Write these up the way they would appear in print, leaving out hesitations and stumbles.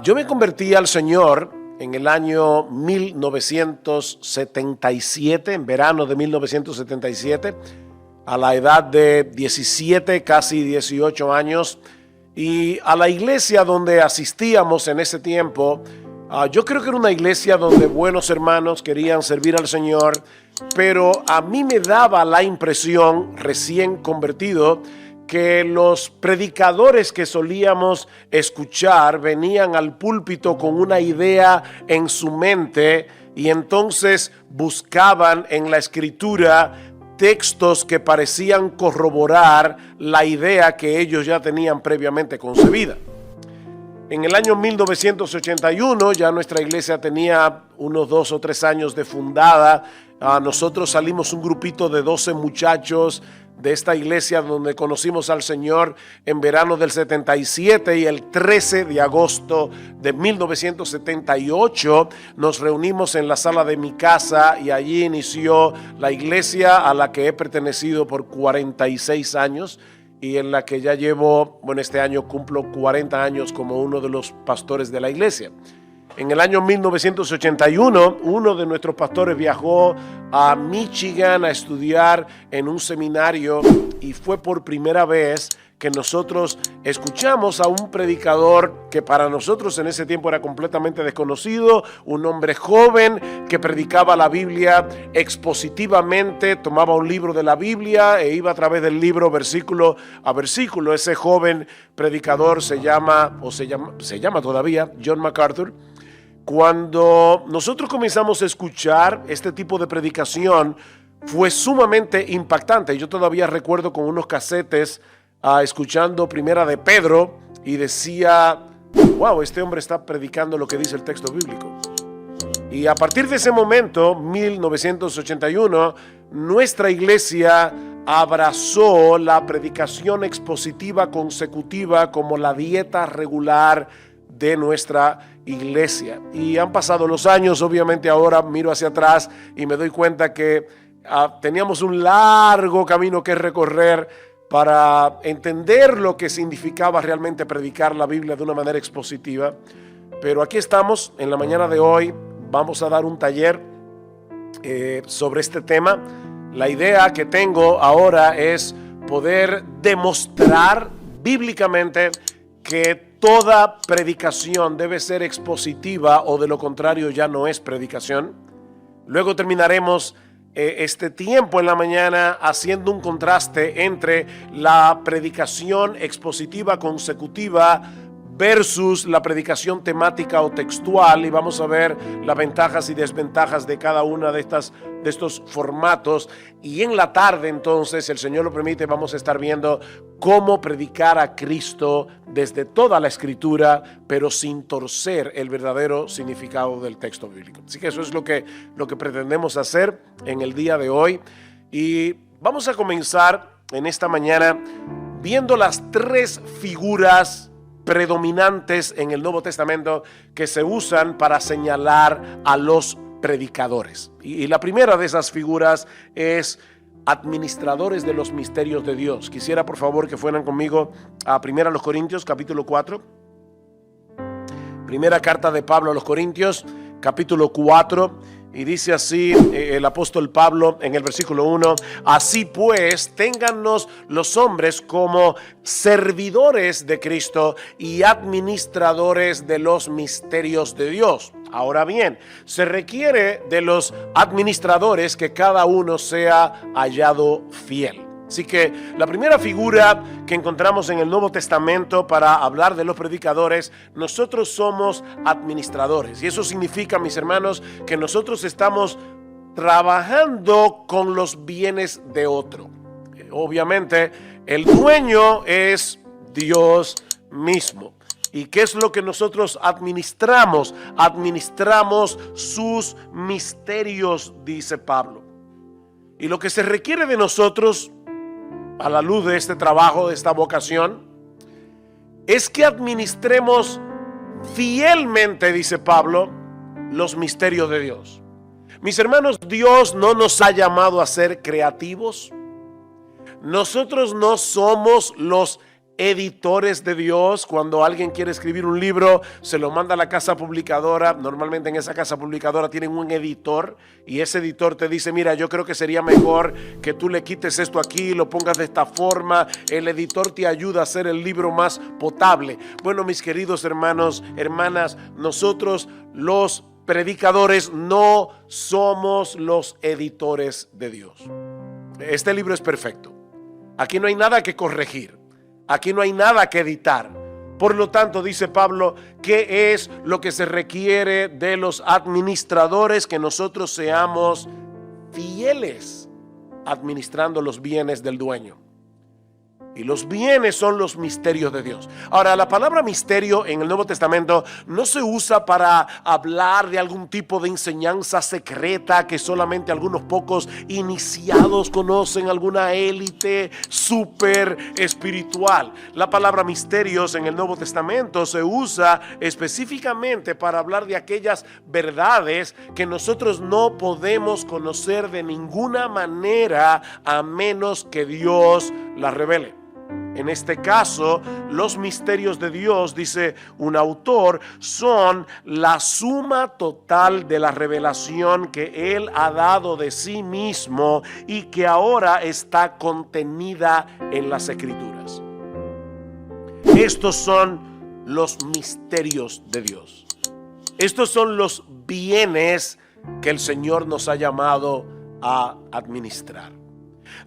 Yo me convertí al Señor en el año 1977, en verano de 1977, a la edad de 17, casi 18 años. Y a la iglesia donde asistíamos en ese tiempo, yo creo que era una iglesia donde buenos hermanos querían servir al Señor, pero a mí me daba la impresión, recién convertido, que los predicadores que solíamos escuchar venían al púlpito con una idea en su mente y entonces buscaban en la escritura textos que parecían corroborar la idea que ellos ya tenían previamente concebida. En el año 1981 ya nuestra iglesia tenía unos 2 o 3 años de fundada. Nosotros salimos un grupito de 12 muchachos de esta iglesia donde conocimos al Señor en verano del 77, y el 13 de agosto de 1978 nos reunimos en la sala de mi casa y allí inició la iglesia a la que he pertenecido por 46 años y en la que ya llevo, este año cumplo 40 años como uno de los pastores de la iglesia. En el año 1981, uno de nuestros pastores viajó a Michigan a estudiar en un seminario y fue por primera vez que nosotros escuchamos a un predicador que para nosotros en ese tiempo era completamente desconocido, un hombre joven que predicaba la Biblia expositivamente, tomaba un libro de la Biblia e iba a través del libro versículo a versículo. Ese joven predicador se llama todavía John MacArthur. Cuando nosotros comenzamos a escuchar este tipo de predicación, fue sumamente impactante. Yo todavía recuerdo con unos casetes escuchando Primera de Pedro y decía, wow, este hombre está predicando lo que dice el texto bíblico. Y a partir de ese momento, 1981, nuestra iglesia abrazó la predicación expositiva consecutiva como la dieta regular de nuestra iglesia. Y han pasado los años, obviamente ahora miro hacia atrás y me doy cuenta que teníamos un largo camino que recorrer para entender lo que significaba realmente predicar la Biblia de una manera expositiva. Pero aquí estamos, en la mañana de hoy vamos a dar un taller sobre este tema. La idea que tengo ahora es poder demostrar bíblicamente que toda predicación debe ser expositiva o de lo contrario ya no es predicación. Luego terminaremos este tiempo en la mañana haciendo un contraste entre la predicación expositiva consecutiva versus la predicación temática o textual, y vamos a ver las ventajas y desventajas de cada una de estos formatos. Y en la tarde, entonces, si el Señor lo permite, vamos a estar viendo cómo predicar a Cristo desde toda la Escritura, pero sin torcer el verdadero significado del texto bíblico. Así que eso es lo que pretendemos hacer en el día de hoy. Y vamos a comenzar en esta mañana viendo las 3 figuras predominantes en el Nuevo Testamento que se usan para señalar a los predicadores. Y la primera de esas figuras es administradores de los misterios de Dios. Quisiera por favor que fueran conmigo a 1 Corintios capítulo 4. Primera carta de Pablo a los Corintios capítulo 4. Y dice así el apóstol Pablo en el versículo 1: así pues, téngannos los hombres como servidores de Cristo y administradores de los misterios de Dios. Ahora bien, se requiere de los administradores que cada uno sea hallado fiel. Así que la primera figura que encontramos en el Nuevo Testamento para hablar de los predicadores, nosotros somos administradores. Y eso significa, mis hermanos, que nosotros estamos trabajando con los bienes de otro. Obviamente, el dueño es Dios mismo. ¿Y qué es lo que nosotros administramos? Administramos sus misterios, dice Pablo. Y lo que se requiere de nosotros, a la luz de este trabajo, de esta vocación, es que administremos fielmente, dice Pablo, los misterios de Dios. Mis hermanos, Dios no nos ha llamado a ser creativos. Nosotros no somos los editores de Dios. Cuando alguien quiere escribir un libro, se lo manda a la casa publicadora. Normalmente en esa casa publicadora tienen un editor y ese editor te dice: mira, yo creo que sería mejor que tú le quites esto aquí, lo pongas de esta forma. El editor te ayuda a hacer el libro más potable. Bueno, mis queridos hermanos, hermanas, nosotros los predicadores no somos los editores de Dios. Este libro es perfecto. Aquí no hay nada que corregir. Aquí no hay nada que editar. Por lo tanto, dice Pablo, ¿qué es lo que se requiere de los administradores? Que nosotros seamos fieles administrando los bienes del dueño. Y los bienes son los misterios de Dios. Ahora, la palabra misterio en el Nuevo Testamento no se usa para hablar de algún tipo de enseñanza secreta que solamente algunos pocos iniciados conocen, alguna élite súper espiritual. La palabra misterios en el Nuevo Testamento se usa específicamente para hablar de aquellas verdades que nosotros no podemos conocer de ninguna manera a menos que Dios las revele. En este caso, los misterios de Dios, dice un autor, son la suma total de la revelación que Él ha dado de sí mismo y que ahora está contenida en las Escrituras. Estos son los misterios de Dios. Estos son los bienes que el Señor nos ha llamado a administrar.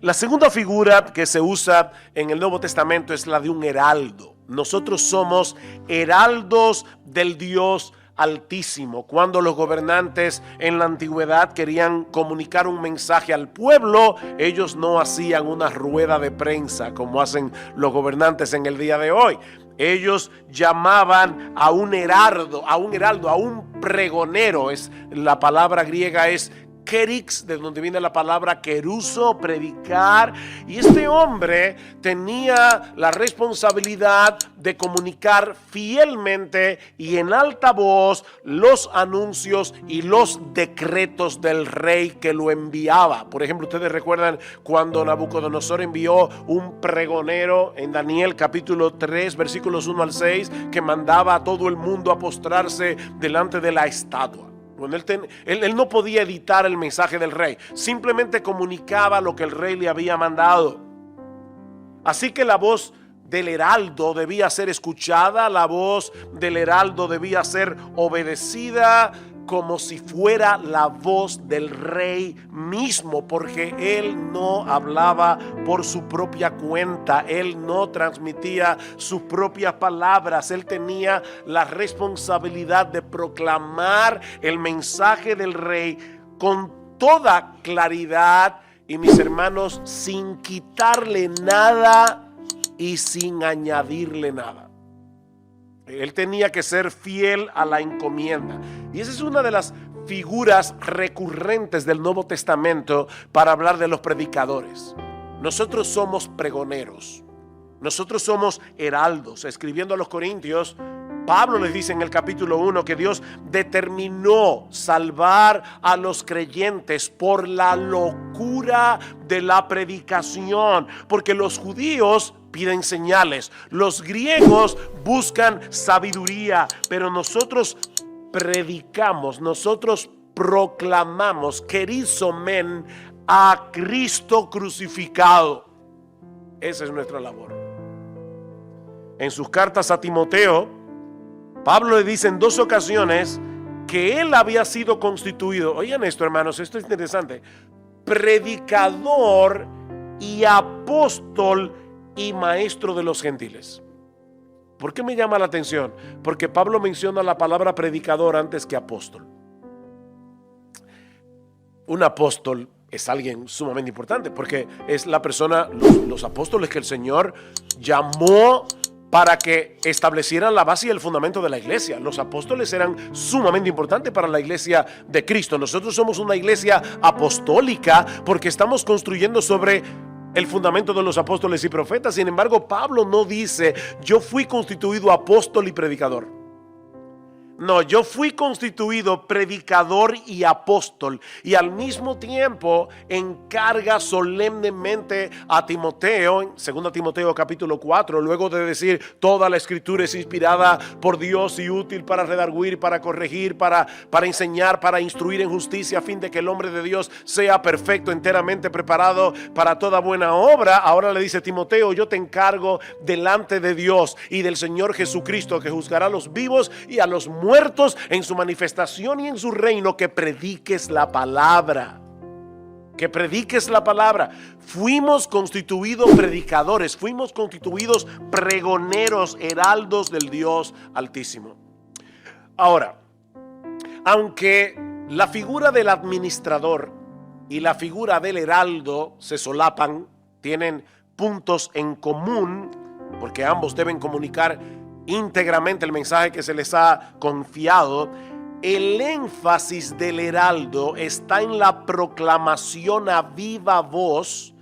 La segunda figura que se usa en el Nuevo Testamento es la de un heraldo. Nosotros somos heraldos del Dios Altísimo. Cuando los gobernantes en la antigüedad querían comunicar un mensaje al pueblo, ellos no hacían una rueda de prensa como hacen los gobernantes en el día de hoy. Ellos llamaban a un heraldo, a un pregonero. La palabra griega es kerix, de donde viene la palabra keruso, predicar. Y este hombre tenía la responsabilidad de comunicar fielmente y en alta voz los anuncios y los decretos del rey que lo enviaba. Por ejemplo, ustedes recuerdan cuando Nabucodonosor envió un pregonero en Daniel capítulo 3 versículos 1 al 6 que mandaba a todo el mundo a postrarse delante de la estatua. Bueno, él no podía editar el mensaje del rey, simplemente comunicaba lo que el rey le había mandado. Así que la voz del heraldo debía ser escuchada, la voz del heraldo debía ser obedecida como si fuera la voz del rey mismo, porque él no hablaba por su propia cuenta, él no transmitía sus propias palabras, él tenía la responsabilidad de proclamar el mensaje del rey con toda claridad y, mis hermanos, sin quitarle nada y sin añadirle nada. Él tenía que ser fiel a la encomienda. Y esa es una de las figuras recurrentes del Nuevo Testamento para hablar de los predicadores. Nosotros somos pregoneros. Nosotros somos heraldos. Escribiendo a los Corintios, Pablo les dice en el capítulo 1 que Dios determinó salvar a los creyentes por la locura de la predicación, porque los judíos piden señales, los griegos buscan sabiduría, pero nosotros predicamos, nosotros proclamamos kerizomen, a Cristo crucificado. Esa es nuestra labor. En sus cartas a Timoteo, Pablo le dice en 2 ocasiones que él había sido constituido, oigan esto, hermanos, esto es interesante, predicador y apóstol y maestro de los gentiles. ¿Por qué me llama la atención? Porque Pablo menciona la palabra predicador antes que apóstol. Un apóstol es alguien sumamente importante porque es la persona, los apóstoles que el Señor llamó para que establecieran la base y el fundamento de la iglesia. Los apóstoles eran sumamente importantes para la iglesia de Cristo. Nosotros somos una iglesia apostólica porque estamos construyendo sobre el fundamento de los apóstoles y profetas. Sin embargo, Pablo no dice: yo fui constituido apóstol y predicador. No, yo fui constituido predicador y apóstol, y al mismo tiempo encarga solemnemente a Timoteo, en 2 Timoteo capítulo 4, luego de decir toda la escritura es inspirada por Dios y útil para redarguir, para corregir, para enseñar, para instruir en justicia, a fin de que el hombre de Dios sea perfecto, enteramente preparado para toda buena obra. Ahora le dice: Timoteo, yo te encargo delante de Dios y del Señor Jesucristo, que juzgará a los vivos y a los muertos en su manifestación y en su reino, que prediques la palabra. Que prediques la palabra. Fuimos constituidos predicadores, fuimos constituidos pregoneros, heraldos del Dios Altísimo. Ahora, aunque la figura del administrador y la figura del heraldo se solapan, tienen puntos en común, porque ambos deben comunicar íntegramente el mensaje que se les ha confiado, el énfasis del heraldo está en la proclamación a viva voz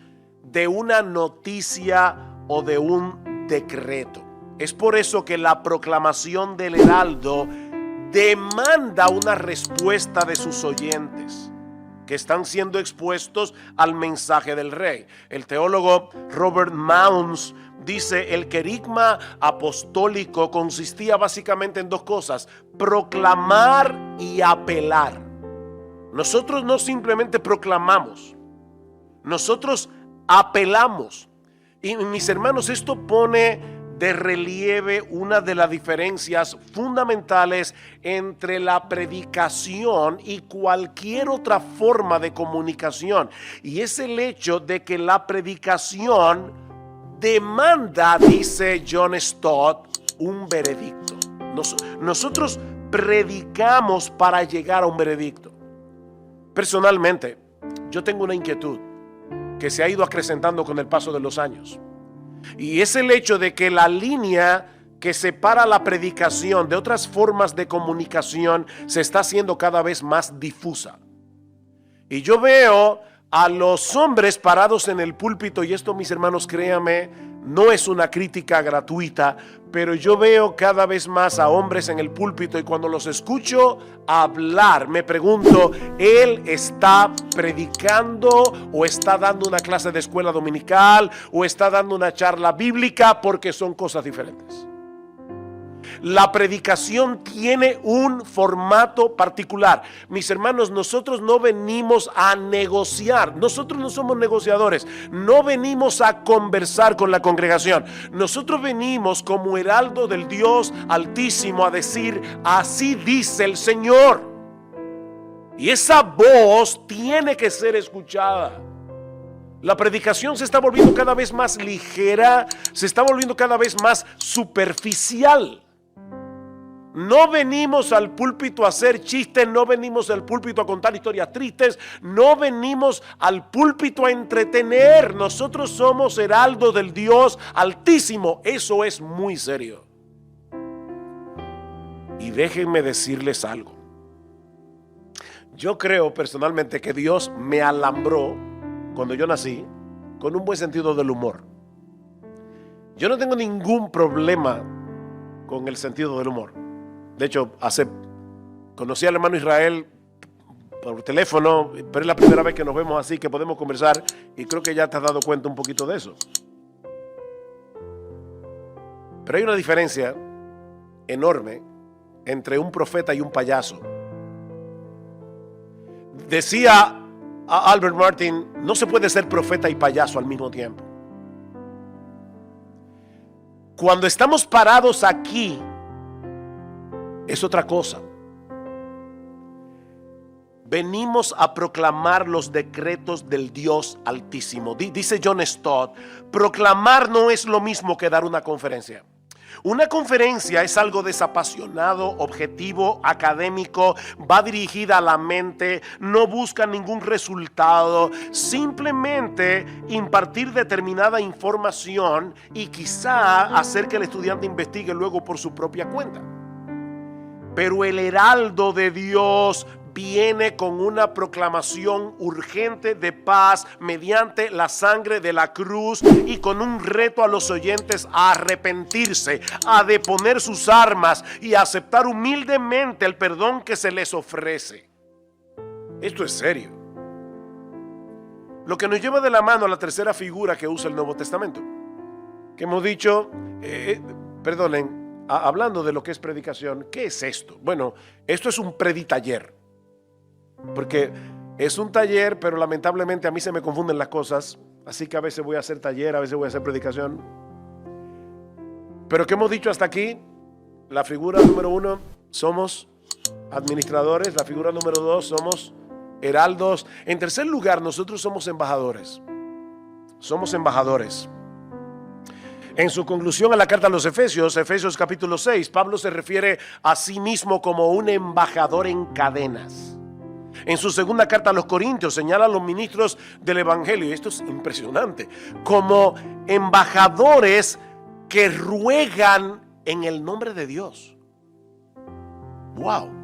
de una noticia o de un decreto. Es por eso que la proclamación del heraldo demanda una respuesta de sus oyentes, que están siendo expuestos al mensaje del rey. El teólogo Robert Mounce dice: el querigma apostólico consistía básicamente en dos cosas: proclamar y apelar. Nosotros no simplemente proclamamos, nosotros apelamos. Y mis hermanos, esto pone de relieve una de las diferencias fundamentales entre la predicación y cualquier otra forma de comunicación, y es el hecho de que la predicación demanda, dice John Stott, un veredicto. Nosotros predicamos para llegar a un veredicto. Personalmente, yo tengo una inquietud que se ha ido acrecentando con el paso de los años, y es el hecho de que la línea que separa la predicación de otras formas de comunicación se está haciendo cada vez más difusa. Y yo veo a los hombres parados en el púlpito, y esto, mis hermanos, créanme, no es una crítica gratuita, pero yo veo cada vez más a hombres en el púlpito, y cuando los escucho hablar me pregunto: ¿él está predicando o está dando una clase de escuela dominical o está dando una charla bíblica? Porque son cosas diferentes. La predicación tiene un formato particular. Mis hermanos, nosotros no venimos a negociar. Nosotros no somos negociadores. No venimos a conversar con la congregación. Nosotros venimos como heraldo del Dios Altísimo a decir: así dice el Señor. Y esa voz tiene que ser escuchada. La predicación se está volviendo cada vez más ligera, se está volviendo cada vez más superficial. No venimos al púlpito a hacer chistes, no venimos al púlpito a contar historias tristes, no venimos al púlpito a entretener. Nosotros somos heraldos del Dios Altísimo. Eso es muy serio. Y déjenme decirles algo. Yo creo personalmente que Dios me alambró cuando yo nací con un buen sentido del humor. Yo no tengo ningún problema con el sentido del humor. De hecho, conocí al hermano Israel por teléfono, pero es la primera vez que nos vemos así, que podemos conversar, y creo que ya te has dado cuenta un poquito de eso. Pero hay una diferencia enorme entre un profeta y un payaso. Decía a Albert Martin: no se puede ser profeta y payaso al mismo tiempo. Cuando estamos parados aquí, es otra cosa. Venimos a proclamar los decretos del Dios Altísimo. Dice John Stott: proclamar no es lo mismo que dar una conferencia. Una conferencia es algo desapasionado, objetivo, académico, va dirigida a la mente, no busca ningún resultado, simplemente impartir determinada información y quizá hacer que el estudiante investigue luego por su propia cuenta. Pero el heraldo de Dios viene con una proclamación urgente de paz mediante la sangre de la cruz y con un reto a los oyentes a arrepentirse, a deponer sus armas y a aceptar humildemente el perdón que se les ofrece. Esto es serio. Lo que nos lleva de la mano a la tercera figura que usa el Nuevo Testamento, que hemos dicho, hablando de lo que es predicación, ¿qué es esto? Bueno, esto es un preditaller, porque es un taller, pero lamentablemente a mí se me confunden las cosas, así que a veces voy a hacer taller, a veces voy a hacer predicación. Pero ¿qué hemos dicho hasta aquí? La figura número 1, somos administradores. La figura número 2, somos heraldos. En tercer lugar, nosotros somos embajadores. Somos embajadores. En su conclusión a la carta a los Efesios, Efesios capítulo 6, Pablo se refiere a sí mismo como un embajador en cadenas. En su segunda carta a los Corintios señala a los ministros del Evangelio, y esto es impresionante, como embajadores que ruegan en el nombre de Dios. ¡Wow!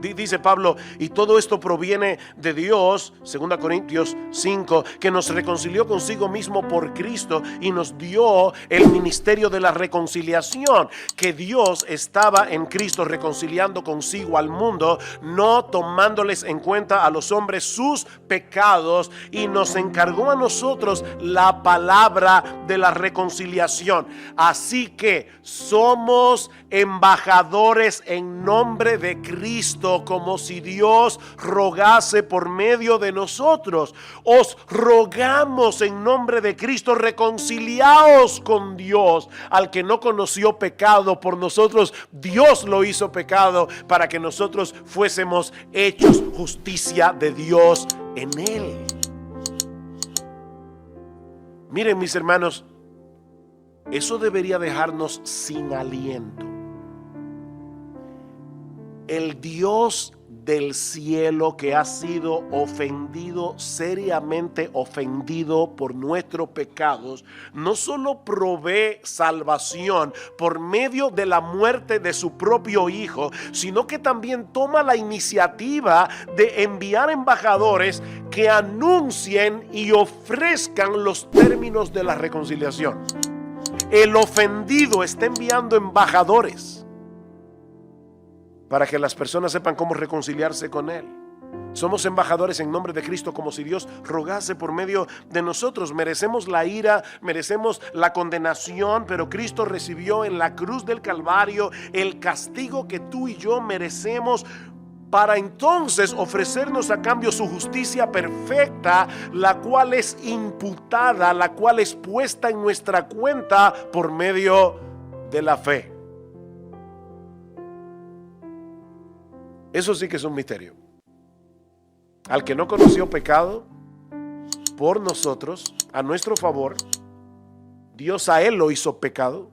Dice Pablo, y todo esto proviene de Dios, 2 Corintios 5, que nos reconcilió consigo mismo por Cristo y nos dio el ministerio de la reconciliación, que Dios estaba en Cristo reconciliando consigo al mundo, no tomándoles en cuenta a los hombres sus pecados, y nos encargó a nosotros la palabra de la reconciliación. Así que somos embajadores en nombre de Cristo, como si Dios rogase por medio de nosotros. Os rogamos en nombre de Cristo, reconciliaos con Dios. Al que no conoció pecado, por nosotros Dios lo hizo pecado, para que nosotros fuésemos hechos justicia de Dios en él. Miren, mis hermanos, eso debería dejarnos sin aliento. El Dios del cielo, que ha sido ofendido, seriamente ofendido por nuestros pecados, no solo provee salvación por medio de la muerte de su propio Hijo, sino que también toma la iniciativa de enviar embajadores que anuncien y ofrezcan los términos de la reconciliación. El ofendido está enviando embajadores para que las personas sepan cómo reconciliarse con Él. Somos embajadores en nombre de Cristo, como si Dios rogase por medio de nosotros. Merecemos la ira, merecemos la condenación, pero Cristo recibió en la cruz del Calvario el castigo que tú y yo merecemos, para entonces ofrecernos a cambio su justicia perfecta, la cual es imputada, la cual es puesta en nuestra cuenta por medio de la fe. Eso sí que es un misterio. Al que no conoció pecado, por nosotros, a nuestro favor, Dios a él lo hizo pecado,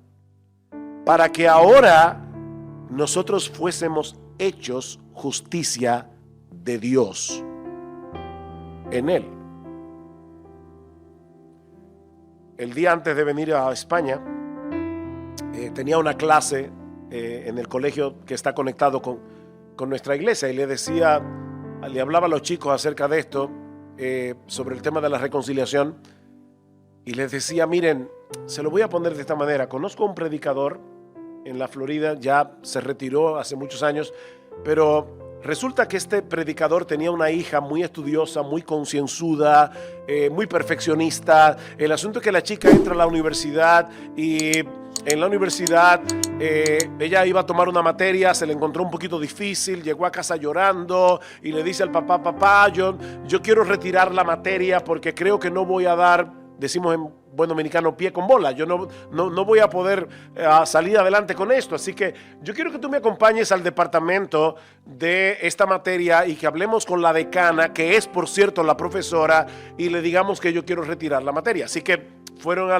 para que ahora nosotros fuésemos hechos justicia de Dios en él. El día antes de venir a España, tenía una clase en el colegio que está conectado con nuestra iglesia, y le hablaba a los chicos acerca de esto, sobre el tema de la reconciliación, y les decía, miren, se lo voy a poner de esta manera. Conozco a un predicador en la Florida, ya se retiró hace muchos años, pero resulta que este predicador tenía una hija muy estudiosa, muy concienzuda, muy perfeccionista. El asunto es que la chica entra a la universidad, y en la universidad ella iba a tomar una materia, se le encontró un poquito difícil, llegó a casa llorando y le dice al papá, yo quiero retirar la materia porque creo que no voy a dar, decimos en buen dominicano, pie con bola. Yo no voy a poder salir adelante con esto, así que yo quiero que tú me acompañes al departamento de esta materia y que hablemos con la decana, que es, por cierto, la profesora, y le digamos que yo quiero retirar la materia. Así que fueron a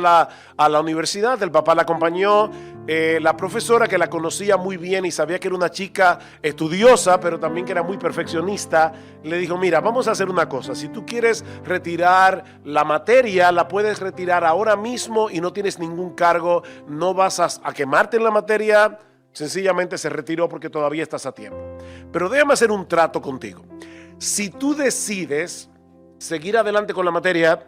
la universidad, el papá la acompañó, la profesora, que la conocía muy bien y sabía que era una chica estudiosa, pero también que era muy perfeccionista, le dijo, mira, vamos a hacer una cosa, si tú quieres retirar la materia, la puedes retirar ahora mismo y no tienes ningún cargo, no vas a quemarte en la materia, Sencillamente se retiró porque todavía estás a tiempo. Pero déjame hacer un trato contigo. Si tú decides seguir adelante con la materia,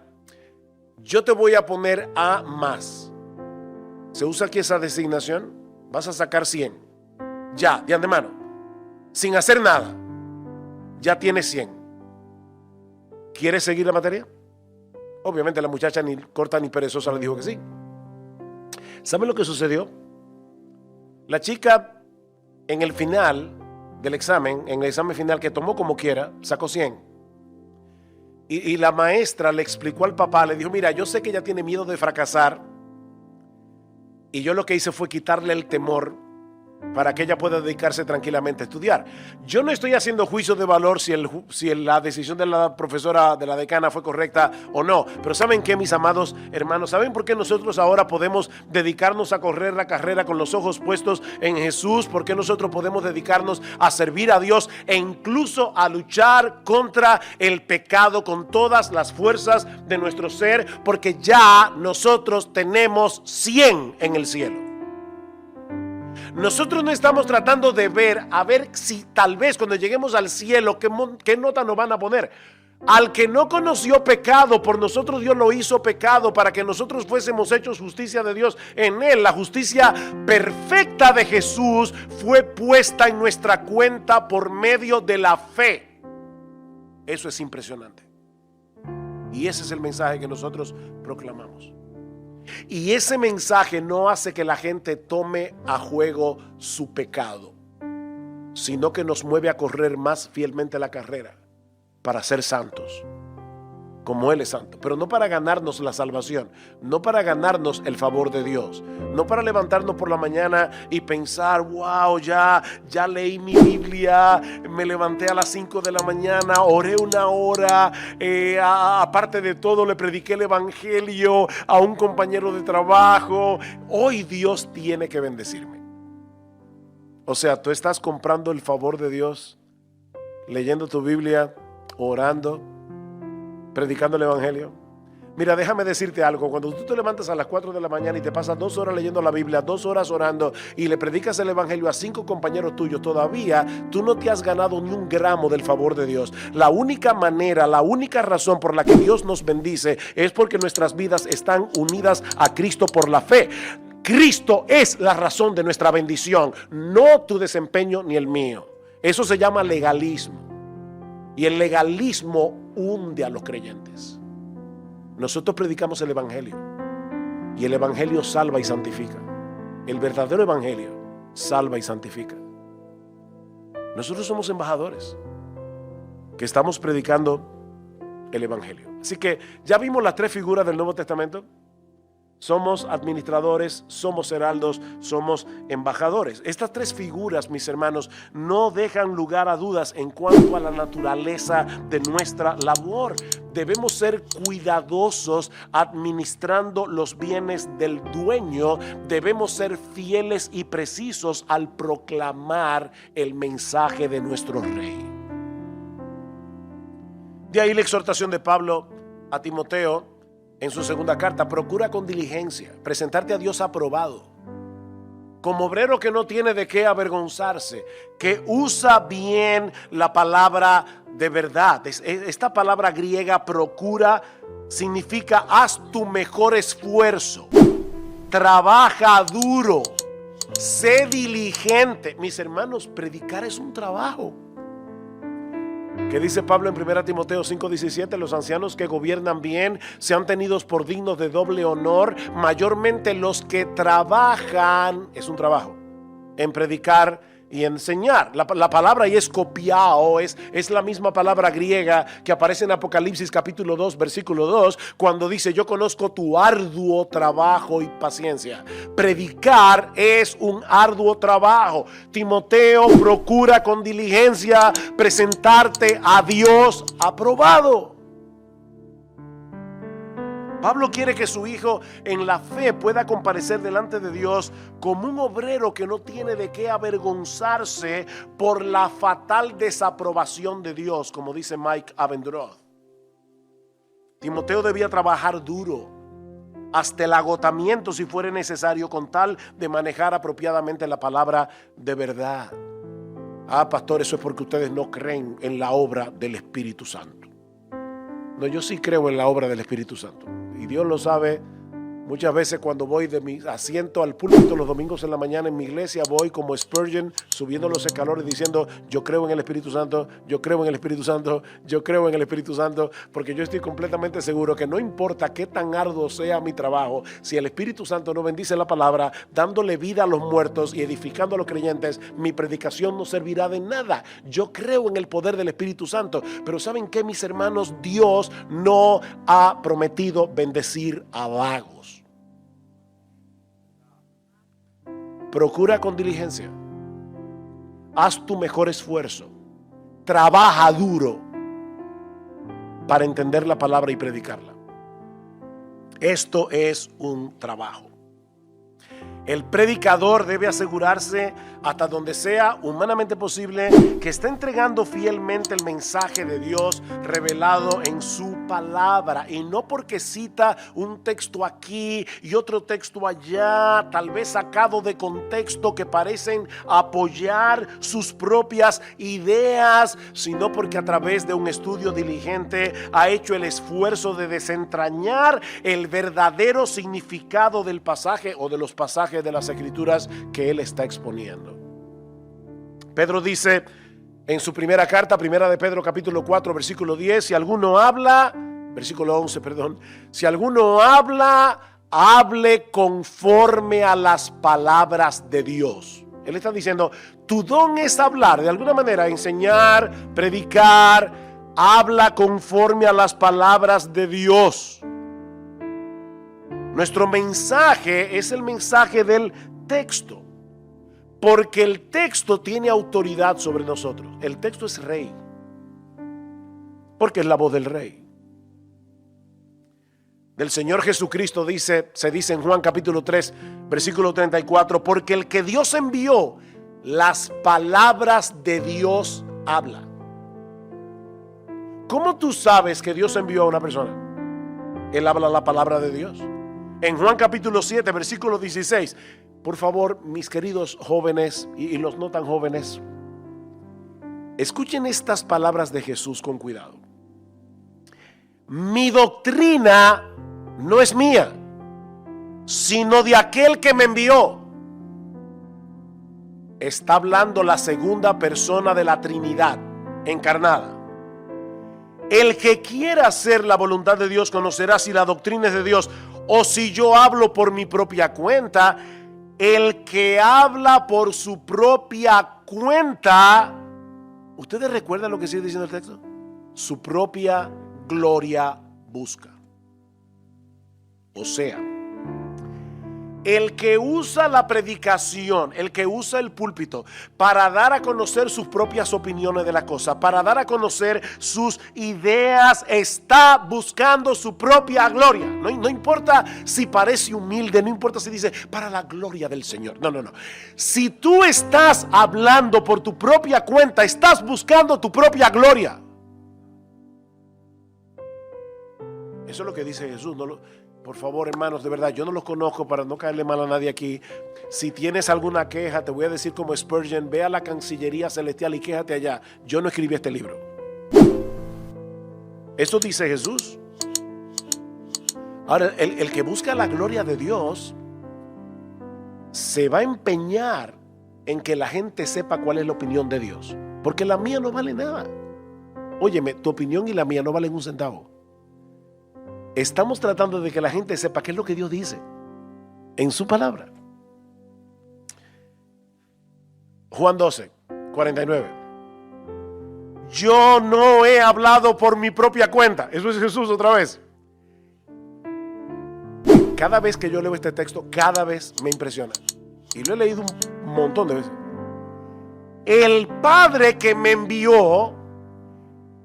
yo te voy a poner A más. ¿Se usa aquí esa designación? Vas a sacar 100. Ya, de antemano. Sin hacer nada. Ya tienes 100. ¿Quieres seguir la materia? Obviamente la muchacha ni corta ni perezosa le dijo que sí. ¿Saben lo que sucedió? La chica en el final del examen, en el examen final que tomó como quiera, sacó 100. Y la maestra le explicó al papá, le dijo, mira, yo sé que ella tiene miedo de fracasar y yo lo que hice fue quitarle el temor para que ella pueda dedicarse tranquilamente a estudiar. Yo no estoy haciendo juicio de valor si la decisión de la profesora, de la decana fue correcta o no, pero ¿saben qué, mis amados hermanos? ¿Saben por qué nosotros ahora podemos dedicarnos a correr la carrera con los ojos puestos en Jesús? ¿Por qué nosotros podemos dedicarnos a servir a Dios e incluso a luchar contra el pecado con todas las fuerzas de nuestro ser? Porque ya nosotros tenemos 100 en el cielo. Nosotros no estamos tratando de ver, a ver si tal vez cuando lleguemos al cielo, qué nota nos van a poner. Al que no conoció pecado, por nosotros Dios lo hizo pecado para que nosotros fuésemos hechos justicia de Dios en él. La justicia perfecta de Jesús fue puesta en nuestra cuenta por medio de la fe. Eso es impresionante. Y ese es el mensaje que nosotros proclamamos. Y ese mensaje no hace que la gente tome a juego su pecado, sino que nos mueve a correr más fielmente la carrera para ser santos, como Él es santo, pero no para ganarnos la salvación, no para ganarnos el favor de Dios, no para levantarnos por la mañana y pensar, wow, ya leí mi Biblia, me levanté a las 5 de la mañana, oré una hora, aparte de todo le prediqué el evangelio a un compañero de trabajo, hoy Dios tiene que bendecirme. O sea, tú estás comprando el favor de Dios, leyendo tu Biblia, orando, predicando el evangelio. Mira, déjame decirte algo. Cuando tú te levantas a las 4 de la mañana y te pasas 2 horas leyendo la Biblia, 2 horas orando y le predicas el evangelio a 5 compañeros tuyos, todavía tú no te has ganado ni un gramo del favor de Dios. La única manera, la única razón por la que Dios nos bendice es porque nuestras vidas están unidas a Cristo por la fe. Cristo es la razón de nuestra bendición, no tu desempeño ni el mío. Eso se llama legalismo. Y el legalismo hunde a los creyentes. Nosotros predicamos el evangelio y el evangelio salva y santifica. El verdadero evangelio salva y santifica. Nosotros somos embajadores que estamos predicando el evangelio. Así que ya vimos las 3 figuras del Nuevo Testamento. Somos administradores, somos heraldos, somos embajadores. Estas 3 figuras, mis hermanos, no dejan lugar a dudas en cuanto a la naturaleza de nuestra labor. Debemos ser cuidadosos administrando los bienes del dueño. Debemos ser fieles y precisos al proclamar el mensaje de nuestro Rey. De ahí la exhortación de Pablo a Timoteo en su segunda carta: procura con diligencia presentarte a Dios aprobado, como obrero que no tiene de qué avergonzarse, que usa bien la palabra de verdad. Esta palabra griega, procura, significa haz tu mejor esfuerzo, trabaja duro, sé diligente. Mis hermanos, predicar es un trabajo. ¿Qué dice Pablo en 1 Timoteo 5:17? Los ancianos que gobiernan bien sean tenidos por dignos de doble honor, mayormente los que trabajan, es un trabajo, en predicar y enseñar. La palabra ahí es copiao, es la misma palabra griega que aparece en Apocalipsis capítulo 2 versículo 2, cuando dice: yo conozco tu arduo trabajo y paciencia. Predicar es un arduo trabajo. Timoteo, procura con diligencia presentarte a Dios aprobado. Pablo quiere que su hijo en la fe pueda comparecer delante de Dios como un obrero que no tiene de qué avergonzarse por la fatal desaprobación de Dios, como dice Mike Abendroth. Timoteo debía trabajar duro, hasta el agotamiento si fuere necesario, con tal de manejar apropiadamente la palabra de verdad. Ah, pastor, eso es porque ustedes no creen en la obra del Espíritu Santo. No, yo sí creo en la obra del Espíritu Santo. Y Dios lo sabe. Muchas veces cuando voy de mi asiento al púlpito los domingos en la mañana en mi iglesia, voy como Spurgeon subiendo los escalones diciendo: yo creo en el Espíritu Santo, yo creo en el Espíritu Santo, yo creo en el Espíritu Santo, porque yo estoy completamente seguro que no importa qué tan arduo sea mi trabajo, si el Espíritu Santo no bendice la palabra, dándole vida a los muertos y edificando a los creyentes, mi predicación no servirá de nada. Yo creo en el poder del Espíritu Santo, pero ¿saben qué, mis hermanos? Dios no ha prometido bendecir a vagos. Procura con diligencia, haz tu mejor esfuerzo, trabaja duro para entender la palabra y predicarla. Esto es un trabajo. El predicador debe asegurarse, hasta donde sea humanamente posible, que está entregando fielmente el mensaje de Dios revelado en su palabra, y no porque cita un texto aquí y otro texto allá, tal vez sacado de contexto, que parecen apoyar sus propias ideas, sino porque a través de un estudio diligente ha hecho el esfuerzo de desentrañar el verdadero significado del pasaje o de los pasajes de las Escrituras que él está exponiendo. Pedro dice en su primera carta, primera de Pedro capítulo 4 versículo 10, si alguno habla, versículo 11, perdón, si alguno habla, hable conforme a las palabras de Dios. Él está diciendo, tu don es hablar, de alguna manera enseñar, predicar, habla conforme a las palabras de Dios. Nuestro mensaje es el mensaje del texto, porque el texto tiene autoridad sobre nosotros. El texto es rey, porque es la voz del rey. Del Señor Jesucristo se dice en Juan capítulo 3, versículo 34, porque el que Dios envió, las palabras de Dios habla. ¿Cómo tú sabes que Dios envió a una persona? Él habla la palabra de Dios. En Juan capítulo 7, versículo 16, por favor, mis queridos jóvenes y los no tan jóvenes, escuchen estas palabras de Jesús con cuidado. Mi doctrina no es mía, sino de aquel que me envió. Está hablando la segunda persona de la Trinidad encarnada. El que quiera hacer la voluntad de Dios conocerá si la doctrina es de Dios o si yo hablo por mi propia cuenta. El que habla por su propia cuenta, ¿ustedes recuerdan lo que sigue diciendo el texto? Su propia gloria busca. O sea, el que usa la predicación, el que usa el púlpito para dar a conocer sus propias opiniones de la cosa, para dar a conocer sus ideas, está buscando su propia gloria. No importa si parece humilde, no importa si dice para la gloria del Señor. No. Si tú estás hablando por tu propia cuenta, estás buscando tu propia gloria. Eso es lo que dice Jesús. Por favor, hermanos, de verdad, yo no los conozco para no caerle mal a nadie aquí. Si tienes alguna queja, te voy a decir como Spurgeon, ve a la Cancillería Celestial y quéjate allá. Yo no escribí este libro. Eso dice Jesús. Ahora, el que busca la gloria de Dios se va a empeñar en que la gente sepa cuál es la opinión de Dios, porque la mía no vale nada. Óyeme, tu opinión y la mía no valen un centavo. Estamos tratando de que la gente sepa qué es lo que Dios dice en su palabra. Juan 12, 49. Yo no he hablado por mi propia cuenta. Eso es Jesús otra vez. Cada vez que yo leo este texto, cada vez me impresiona. Y lo he leído un montón de veces. El Padre que me envió,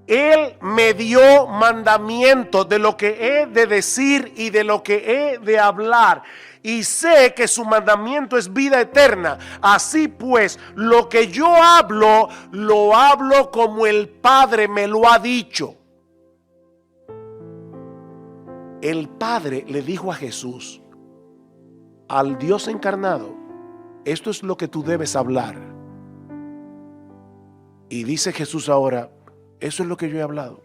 Él me dio mandamientos de lo que he de decir y de lo que he de hablar. Y sé que su mandamiento es vida eterna. Así pues, lo que yo hablo, lo hablo como el Padre me lo ha dicho. El Padre le dijo a Jesús, al Dios encarnado, esto es lo que tú debes hablar. Y dice Jesús ahora, eso es lo que yo he hablado.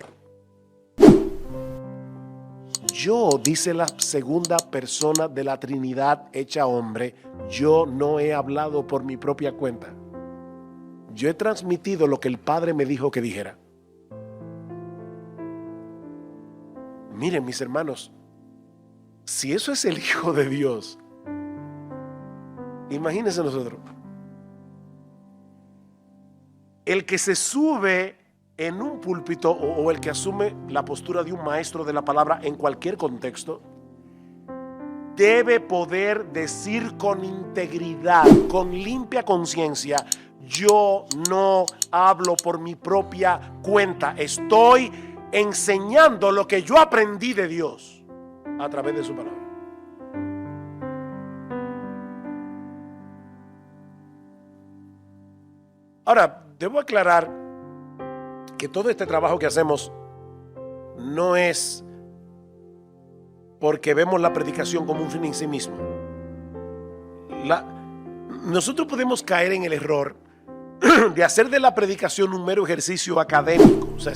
Yo, dice la segunda persona de la Trinidad hecha hombre, yo no he hablado por mi propia cuenta. Yo he transmitido lo que el Padre me dijo que dijera. Miren, mis hermanos, si eso es el Hijo de Dios, imagínense nosotros. El que se sube en un púlpito o el que asume la postura de un maestro de la palabra en cualquier contexto, debe poder decir con integridad, con limpia conciencia, yo no hablo por mi propia cuenta, estoy enseñando lo que yo aprendí de Dios a través de su palabra. Ahora, debo aclarar que todo este trabajo que hacemos no es porque vemos la predicación como un fin en sí mismo. Nosotros podemos caer en el error de hacer de la predicación un mero ejercicio académico. O sea,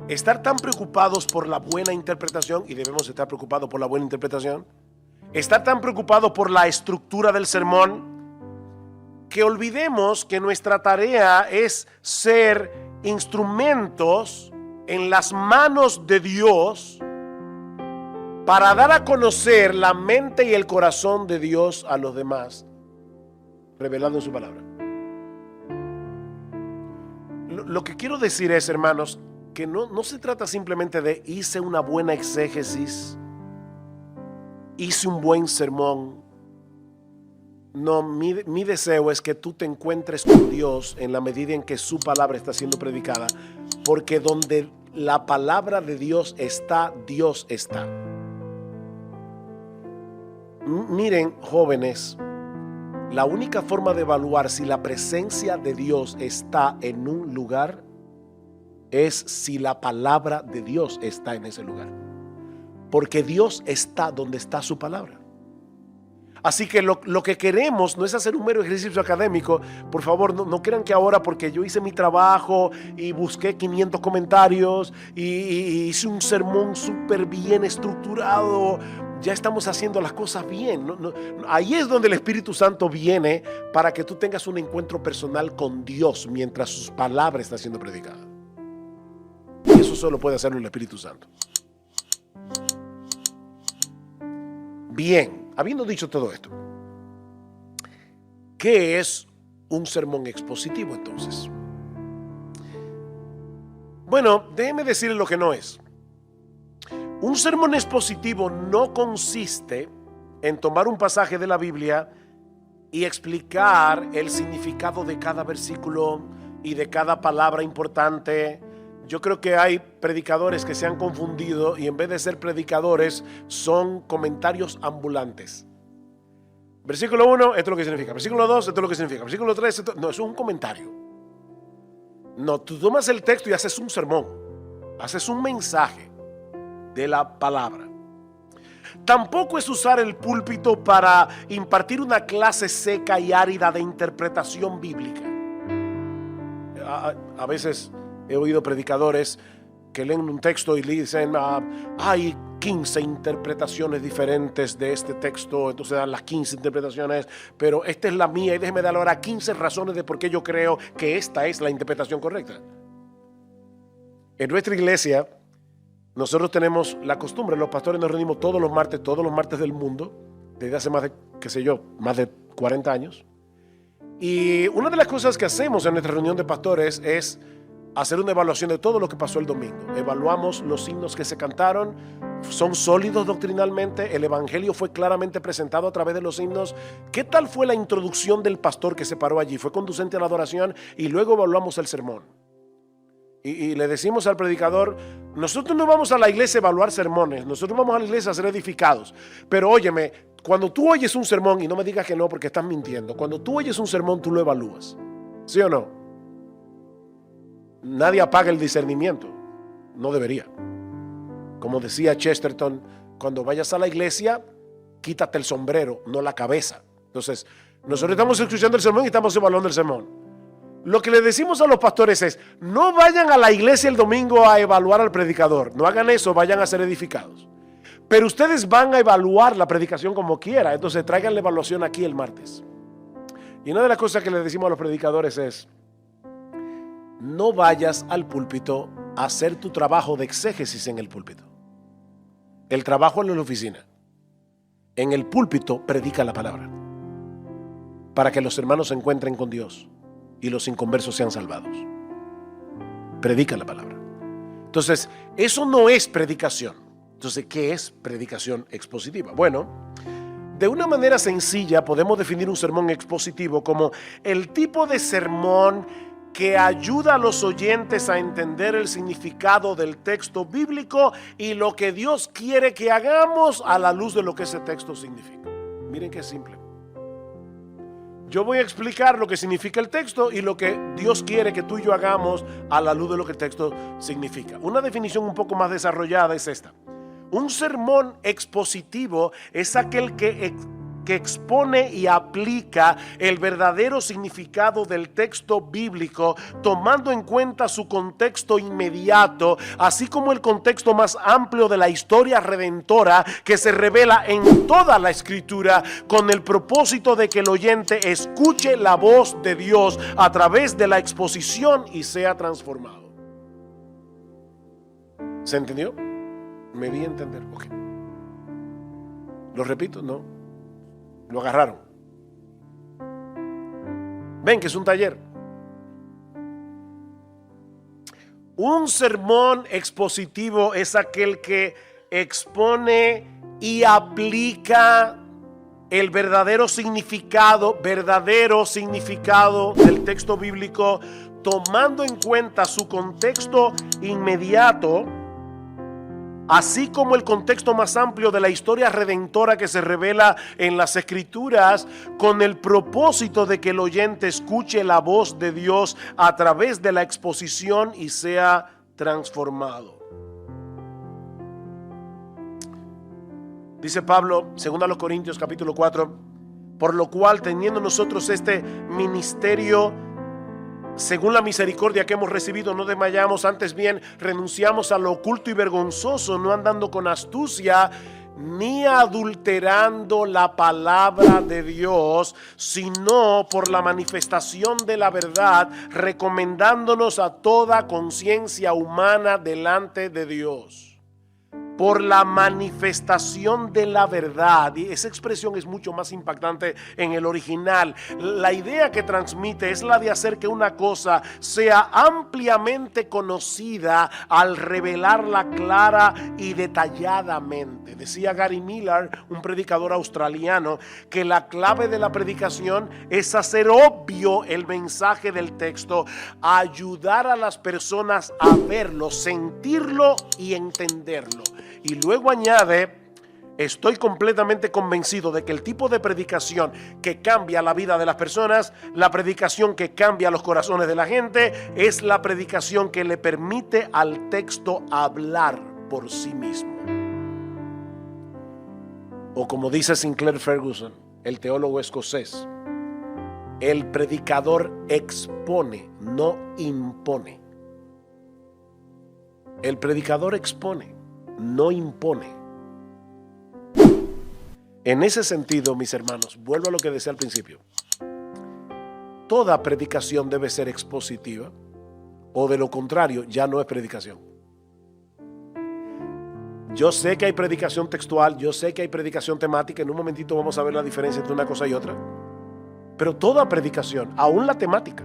estar tan preocupados por la buena interpretación, y debemos estar preocupados por la buena interpretación, estar tan preocupados por la estructura del sermón, que olvidemos que nuestra tarea es ser instrumentos en las manos de Dios para dar a conocer la mente y el corazón de Dios a los demás, revelado en su palabra. Lo que quiero decir es, hermanos, que no se trata simplemente de hice una buena exégesis, hice un buen sermón. No, mi deseo es que tú te encuentres con Dios en la medida en que su palabra está siendo predicada, porque donde la palabra de Dios está, Dios está. Miren, jóvenes, la única forma de evaluar si la presencia de Dios está en un lugar es si la palabra de Dios está en ese lugar, porque Dios está donde está su palabra. Así que lo que queremos no es hacer un mero ejercicio académico. Por favor, no crean que ahora porque yo hice mi trabajo y busqué 500 comentarios y hice un sermón súper bien estructurado, ya estamos haciendo las cosas bien. Ahí es donde el Espíritu Santo viene para que tú tengas un encuentro personal con Dios mientras sus palabras están siendo predicadas. Y eso solo puede hacerlo el Espíritu Santo. Bien. Habiendo dicho todo esto, ¿qué es un sermón expositivo entonces? Bueno, déjeme decirle lo que no es. Un sermón expositivo no consiste en tomar un pasaje de la Biblia y explicar el significado de cada versículo y de cada palabra importante. Yo creo que hay predicadores que se han confundido y en vez de ser predicadores son comentarios ambulantes. Versículo 1, esto es lo que significa. Versículo 2, esto es lo que significa. Versículo 3, no, eso es un comentario. No, tú tomas el texto y haces un sermón, haces un mensaje de la palabra. Tampoco es usar el púlpito para impartir una clase seca y árida de interpretación bíblica. A veces he oído predicadores que leen un texto y le dicen, hay 15 interpretaciones diferentes de este texto, entonces dan las 15 interpretaciones, pero esta es la mía y déjeme dar ahora 15 razones de por qué yo creo que esta es la interpretación correcta. En nuestra iglesia, nosotros tenemos la costumbre, los pastores nos reunimos todos los martes del mundo, desde hace más de 40 años. Y una de las cosas que hacemos en nuestra reunión de pastores es hacer una evaluación de todo lo que pasó el domingo. Evaluamos los himnos que se cantaron, son sólidos doctrinalmente, el evangelio fue claramente presentado a través de los himnos. ¿Qué tal fue la introducción del pastor que se paró allí? ¿Fue conducente a la adoración? Y luego evaluamos el sermón. Y le decimos al predicador, nosotros no vamos a la iglesia a evaluar sermones, nosotros vamos a la iglesia a ser edificados. Pero óyeme, cuando tú oyes un sermón, y no me digas que no porque estás mintiendo, cuando tú oyes un sermón tú lo evalúas, ¿sí o no? Nadie apaga el discernimiento, no debería. Como decía Chesterton, cuando vayas a la iglesia, quítate el sombrero, no la cabeza. Entonces, nosotros estamos escuchando el sermón y estamos evaluando el sermón. Lo que le decimos a los pastores es, no vayan a la iglesia el domingo a evaluar al predicador. No hagan eso, vayan a ser edificados. Pero ustedes van a evaluar la predicación como quiera. Entonces traigan la evaluación aquí el martes. Y una de las cosas que le decimos a los predicadores es, no vayas al púlpito a hacer tu trabajo de exégesis en el púlpito. El trabajo es en la oficina. En el púlpito predica la palabra, para que los hermanos se encuentren con Dios y los inconversos sean salvados. Predica la palabra. Entonces, eso no es predicación. Entonces, ¿qué es predicación expositiva? Bueno, de una manera sencilla podemos definir un sermón expositivo como el tipo de sermón que ayuda a los oyentes a entender el significado del texto bíblico y lo que Dios quiere que hagamos a la luz de lo que ese texto significa. Miren qué simple. Yo voy a explicar lo que significa el texto y lo que Dios quiere que tú y yo hagamos a la luz de lo que el texto significa. Una definición un poco más desarrollada es esta. Un sermón expositivo es aquel que expone y aplica el verdadero significado del texto bíblico, tomando en cuenta su contexto inmediato, así como el contexto más amplio de la historia redentora que se revela en toda la escritura, con el propósito de que el oyente escuche la voz de Dios a través de la exposición y sea transformado. ¿Se entendió? Me di a entender. Ok. ¿Lo repito? No. Lo agarraron. Ven que es un taller. Un sermón expositivo es aquel que expone y aplica el verdadero significado del texto bíblico, tomando en cuenta su contexto inmediato, así como el contexto más amplio de la historia redentora que se revela en las Escrituras, con el propósito de que el oyente escuche la voz de Dios a través de la exposición y sea transformado. Dice Pablo, 2 Corintios capítulo 4, por lo cual teniendo nosotros este ministerio, según la misericordia que hemos recibido, no desmayamos, antes bien renunciamos a lo oculto y vergonzoso, no andando con astucia ni adulterando la palabra de Dios, sino por la manifestación de la verdad, recomendándonos a toda conciencia humana delante de Dios. Por la manifestación de la verdad. Y esa expresión es mucho más impactante en el original. La idea que transmite es la de hacer que una cosa sea ampliamente conocida al revelarla clara y detalladamente. Decía Gary Miller, un predicador australiano, que la clave de la predicación es hacer obvio el mensaje del texto, ayudar a las personas a verlo, sentirlo y entenderlo. Y luego añade, estoy completamente convencido de que el tipo de predicación que cambia la vida de las personas, la predicación que cambia los corazones de la gente, es la predicación que le permite al texto hablar por sí mismo. O como dice Sinclair Ferguson, el teólogo escocés, el predicador expone, no impone. El predicador expone, no impone. En ese sentido, mis hermanos, vuelvo a lo que decía al principio. Toda predicación debe ser expositiva, o de lo contrario, ya no es predicación. Yo sé que hay predicación textual, yo sé que hay predicación temática. En un momentito vamos a ver la diferencia entre una cosa y otra. Pero toda predicación, aún la temática,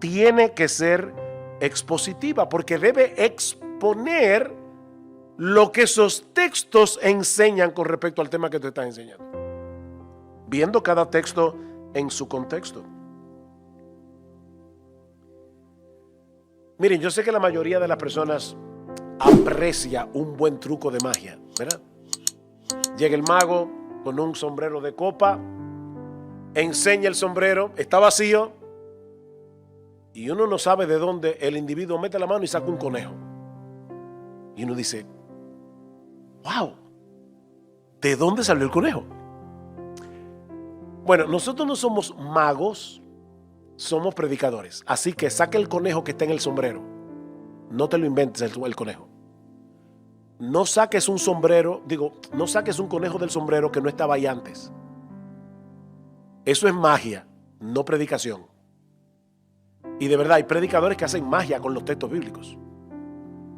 tiene que ser expositiva, porque debe exponer lo que esos textos enseñan con respecto al tema que te está enseñando, viendo cada texto en su contexto. Miren, yo sé que la mayoría de las personas aprecia un buen truco de magia, ¿verdad? Llega el mago con un sombrero de copa, enseña el sombrero, está vacío, y uno no sabe de dónde el individuo mete la mano y saca un conejo. Y uno dice, wow, ¿De dónde salió el conejo? Bueno, nosotros no somos magos, somos predicadores. Así que saca el conejo que está en el sombrero. No te lo inventes el conejo. No saques un sombrero, no saques un conejo del sombrero que no estaba ahí antes. Eso es magia, no predicación. Y de verdad hay predicadores que hacen magia con los textos bíblicos.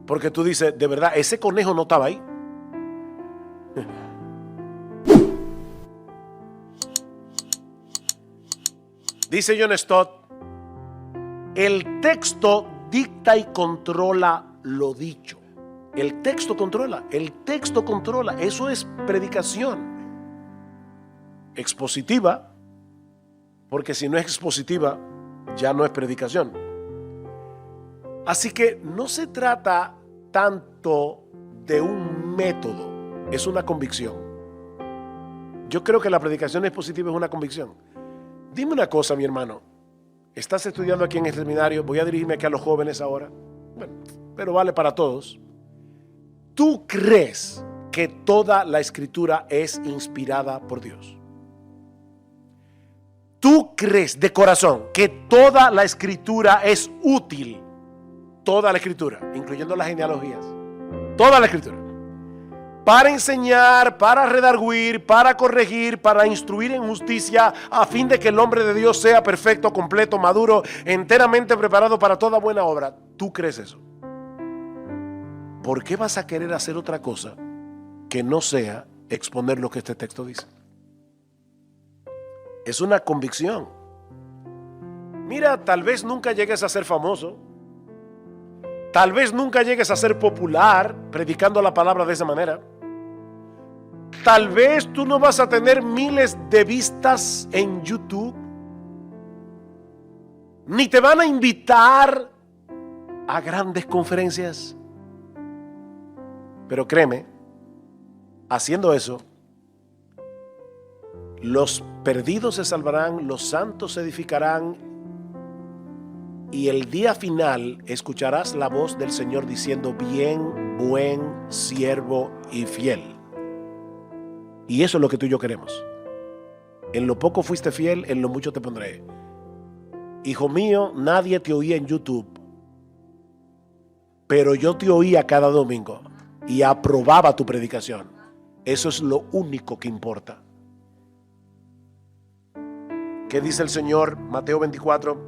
Porque tú dices, de verdad, ese conejo no estaba ahí. Dice John Stott, el texto dicta y controla lo dicho. El texto controla, eso es predicación. Expositiva, porque si no es expositiva, ya no es predicación. Así que no se trata tanto de un método, es una convicción. Yo creo que la predicación expositiva es una convicción. Dime una cosa, mi hermano. Estás estudiando aquí en el seminario. Voy a dirigirme aquí a los jóvenes ahora. Bueno, pero vale para todos. ¿Tú crees que toda la escritura es inspirada por Dios? ¿Tú crees de corazón que toda la escritura es útil? Toda la escritura, incluyendo las genealogías. Toda la escritura. Para enseñar, para redarguir, para corregir, para instruir en justicia, a fin de que el hombre de Dios sea perfecto, completo, maduro, enteramente preparado para toda buena obra. ¿Tú crees eso? ¿Por qué vas a querer hacer otra cosa que no sea exponer lo que este texto dice? Es una convicción. Mira, tal vez nunca llegues a ser famoso. Tal vez nunca llegues a ser popular predicando la palabra de esa manera. Tal vez tú no vas a tener miles de vistas en YouTube, ni te van a invitar a grandes conferencias. Pero créeme, haciendo eso, los perdidos se salvarán, los santos se edificarán, y el día final escucharás la voz del Señor diciendo: bien, buen siervo y fiel. Y eso es lo que tú y yo queremos. En lo poco fuiste fiel, en lo mucho te pondré. Hijo mío, nadie te oía en YouTube, pero yo te oía cada domingo y aprobaba tu predicación. Eso es lo único que importa. ¿Qué dice el Señor? Mateo 24.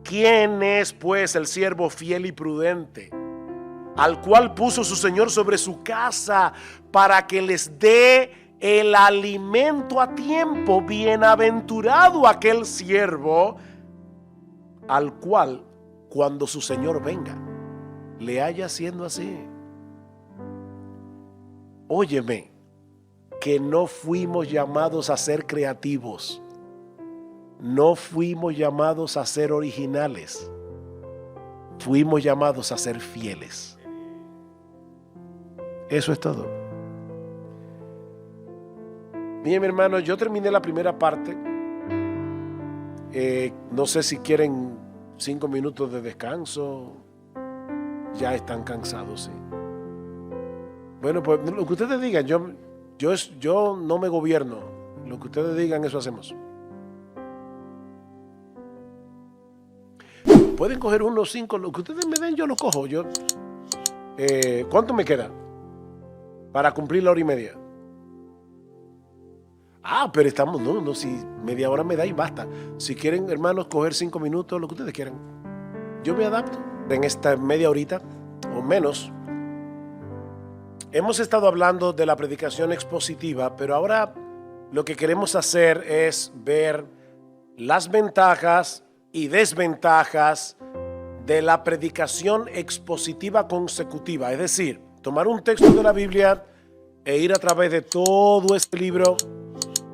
¿Quién es pues el siervo fiel y prudente, al cual puso su Señor sobre su casa para que les dé el alimento a tiempo? Bienaventurado aquel siervo al cual, cuando su Señor venga, le haya haciendo así. Óyeme, que no fuimos llamados a ser creativos. No fuimos llamados a ser originales. Fuimos llamados a ser fieles. Eso es todo. Bien, mi hermano, yo terminé la primera parte. No sé si quieren 5 minutos de descanso. Ya están cansados, sí. Bueno, pues lo que ustedes digan. Yo no me gobierno. Lo que ustedes digan, eso hacemos. Pueden coger unos 5, lo que ustedes me den yo lo cojo. ¿Cuánto me queda para cumplir la hora y media? Pero estamos, no, si media hora me da y basta. Si quieren, hermanos, coger 5 minutos, lo que ustedes quieran. Yo me adapto. En esta media horita o menos, hemos estado hablando de la predicación expositiva, pero ahora lo que queremos hacer es ver las ventajas y desventajas de la predicación expositiva consecutiva. Es decir, tomar un texto de la Biblia e ir a través de todo este libro,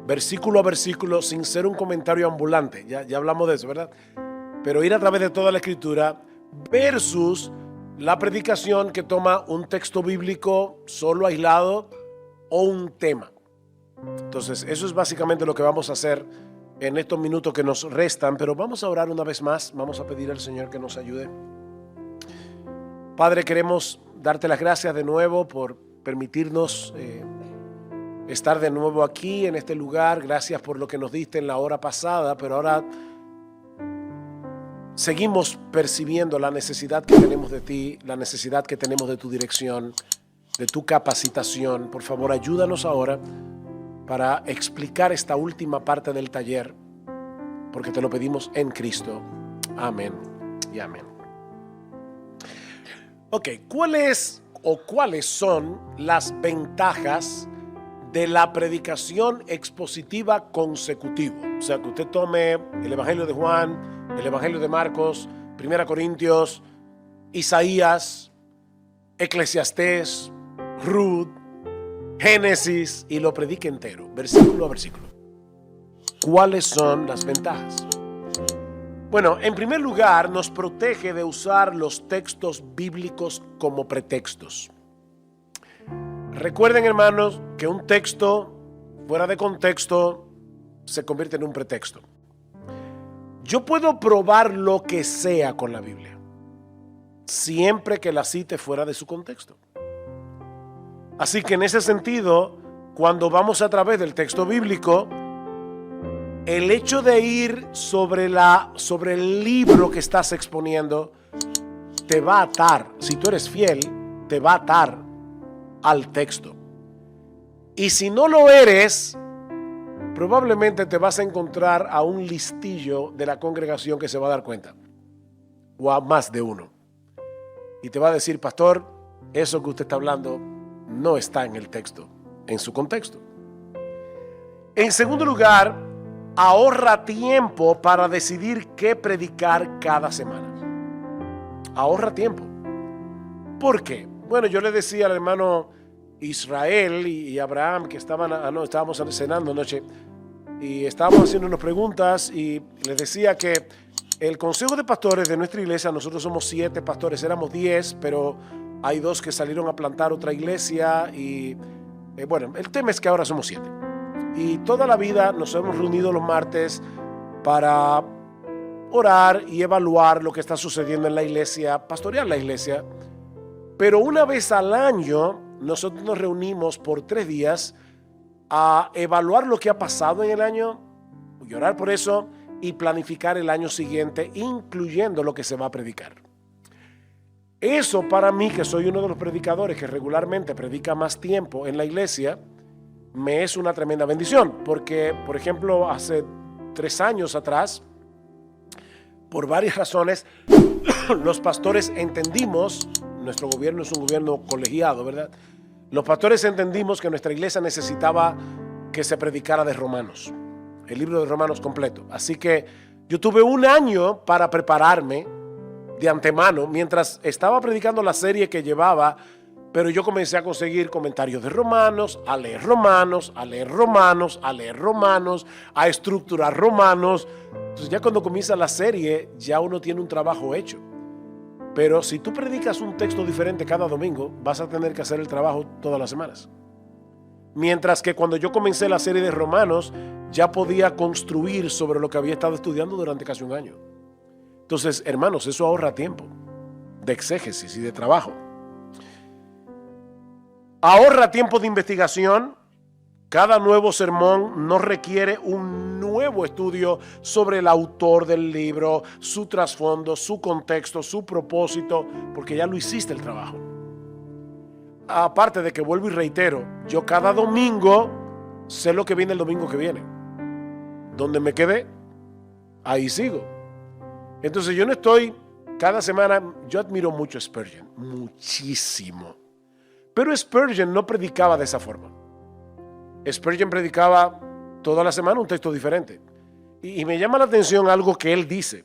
versículo a versículo, sin ser un comentario ambulante. Ya hablamos de eso, ¿verdad? Pero ir a través de toda la escritura versus la predicación que toma un texto bíblico solo aislado o un tema. Entonces, eso es básicamente lo que vamos a hacer en estos minutos que nos restan, pero vamos a orar una vez más. Vamos a pedir al Señor que nos ayude. Padre, queremos darte las gracias de nuevo por permitirnos estar de nuevo aquí en este lugar. Gracias por lo que nos diste en la hora pasada, pero ahora seguimos percibiendo la necesidad que tenemos de ti, la necesidad que tenemos de tu dirección, de tu capacitación. Por favor, ayúdanos ahora para explicar esta última parte del taller, porque te lo pedimos en Cristo. Amén y amén. Ok, ¿cuáles son las ventajas de la predicación expositiva consecutiva? O sea, que usted tome el Evangelio de Juan, el Evangelio de Marcos, 1 Corintios, Isaías, Eclesiastés, Ruth, Génesis, y lo predique entero, versículo a versículo. ¿Cuáles son las ventajas? Bueno, en primer lugar, nos protege de usar los textos bíblicos como pretextos. Recuerden, hermanos, que un texto fuera de contexto se convierte en un pretexto. Yo puedo probar lo que sea con la Biblia, siempre que la cite fuera de su contexto. Así que en ese sentido, cuando vamos a través del texto bíblico, el hecho de ir sobre el libro que estás exponiendo te va a atar. Si tú eres fiel, te va a atar al texto. Y si no lo eres, probablemente te vas a encontrar a un listillo de la congregación que se va a dar cuenta, o a más de uno, y te va a decir: pastor, eso que usted está hablando no está en el texto, en su contexto. En segundo lugar, ahorra tiempo para decidir qué predicar cada semana. Ahorra tiempo. ¿Por qué? Bueno, yo le decía al hermano Israel y Abraham que estábamos cenando anoche y estábamos haciendo unas preguntas, y les decía que el consejo de pastores de nuestra iglesia, nosotros somos 7 pastores, éramos 10, pero hay 2 que salieron a plantar otra iglesia y bueno, el tema es que ahora somos 7. Y toda la vida nos hemos reunido los martes para orar y evaluar lo que está sucediendo en la iglesia, pastorear la iglesia. Pero una vez al año nosotros nos reunimos por 3 días a evaluar lo que ha pasado en el año y orar por eso y planificar el año siguiente, incluyendo lo que se va a predicar. Eso, para mí, que soy uno de los predicadores que regularmente predica más tiempo en la iglesia, me es una tremenda bendición, porque, por ejemplo, hace 3 años atrás, por varias razones, los pastores entendimos, nuestro gobierno es un gobierno colegiado, ¿verdad? Los pastores entendimos que nuestra iglesia necesitaba que se predicara de Romanos, el libro de Romanos completo. Así que yo tuve 1 año para prepararme de antemano, mientras estaba predicando la serie que llevaba. Pero yo comencé a conseguir comentarios de Romanos, a leer Romanos, a leer Romanos, a leer Romanos, a estructurar Romanos. Entonces ya cuando comienza la serie, ya uno tiene un trabajo hecho. Pero si tú predicas un texto diferente cada domingo, vas a tener que hacer el trabajo todas las semanas. Mientras que cuando yo comencé la serie de Romanos, ya podía construir sobre lo que había estado estudiando durante casi 1 año. Entonces, hermanos, eso ahorra tiempo de exégesis y de trabajo. Ahorra tiempo de investigación. Cada nuevo sermón no requiere un nuevo estudio sobre el autor del libro, su trasfondo, su contexto, su propósito, porque ya lo hiciste el trabajo. Aparte de que, vuelvo y reitero, yo cada domingo sé lo que viene el domingo que viene. Donde me quedé, ahí sigo. Entonces yo no estoy cada semana. Yo admiro mucho a Spurgeon, muchísimo. Pero Spurgeon no predicaba de esa forma. Spurgeon predicaba toda la semana un texto diferente. Y me llama la atención algo que él dice.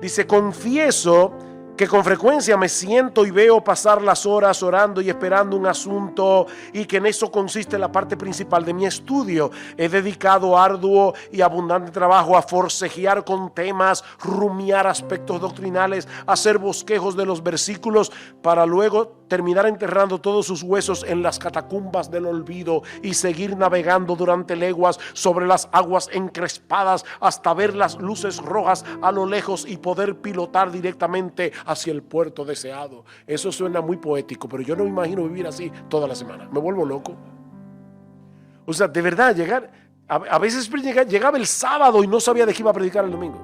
Dice: confieso que con frecuencia me siento y veo pasar las horas orando y esperando un asunto, y que en eso consiste la parte principal de mi estudio. He dedicado arduo y abundante trabajo a forcejear con temas, rumiar aspectos doctrinales, hacer bosquejos de los versículos, para luego terminar enterrando todos sus huesos en las catacumbas del olvido y seguir navegando durante leguas sobre las aguas encrespadas hasta ver las luces rojas a lo lejos y poder pilotar directamente hacia el puerto deseado. Eso suena muy poético, pero yo no me imagino vivir así toda la semana. Me vuelvo loco. O sea, de verdad, a veces llegaba el sábado y no sabía de qué iba a predicar el domingo.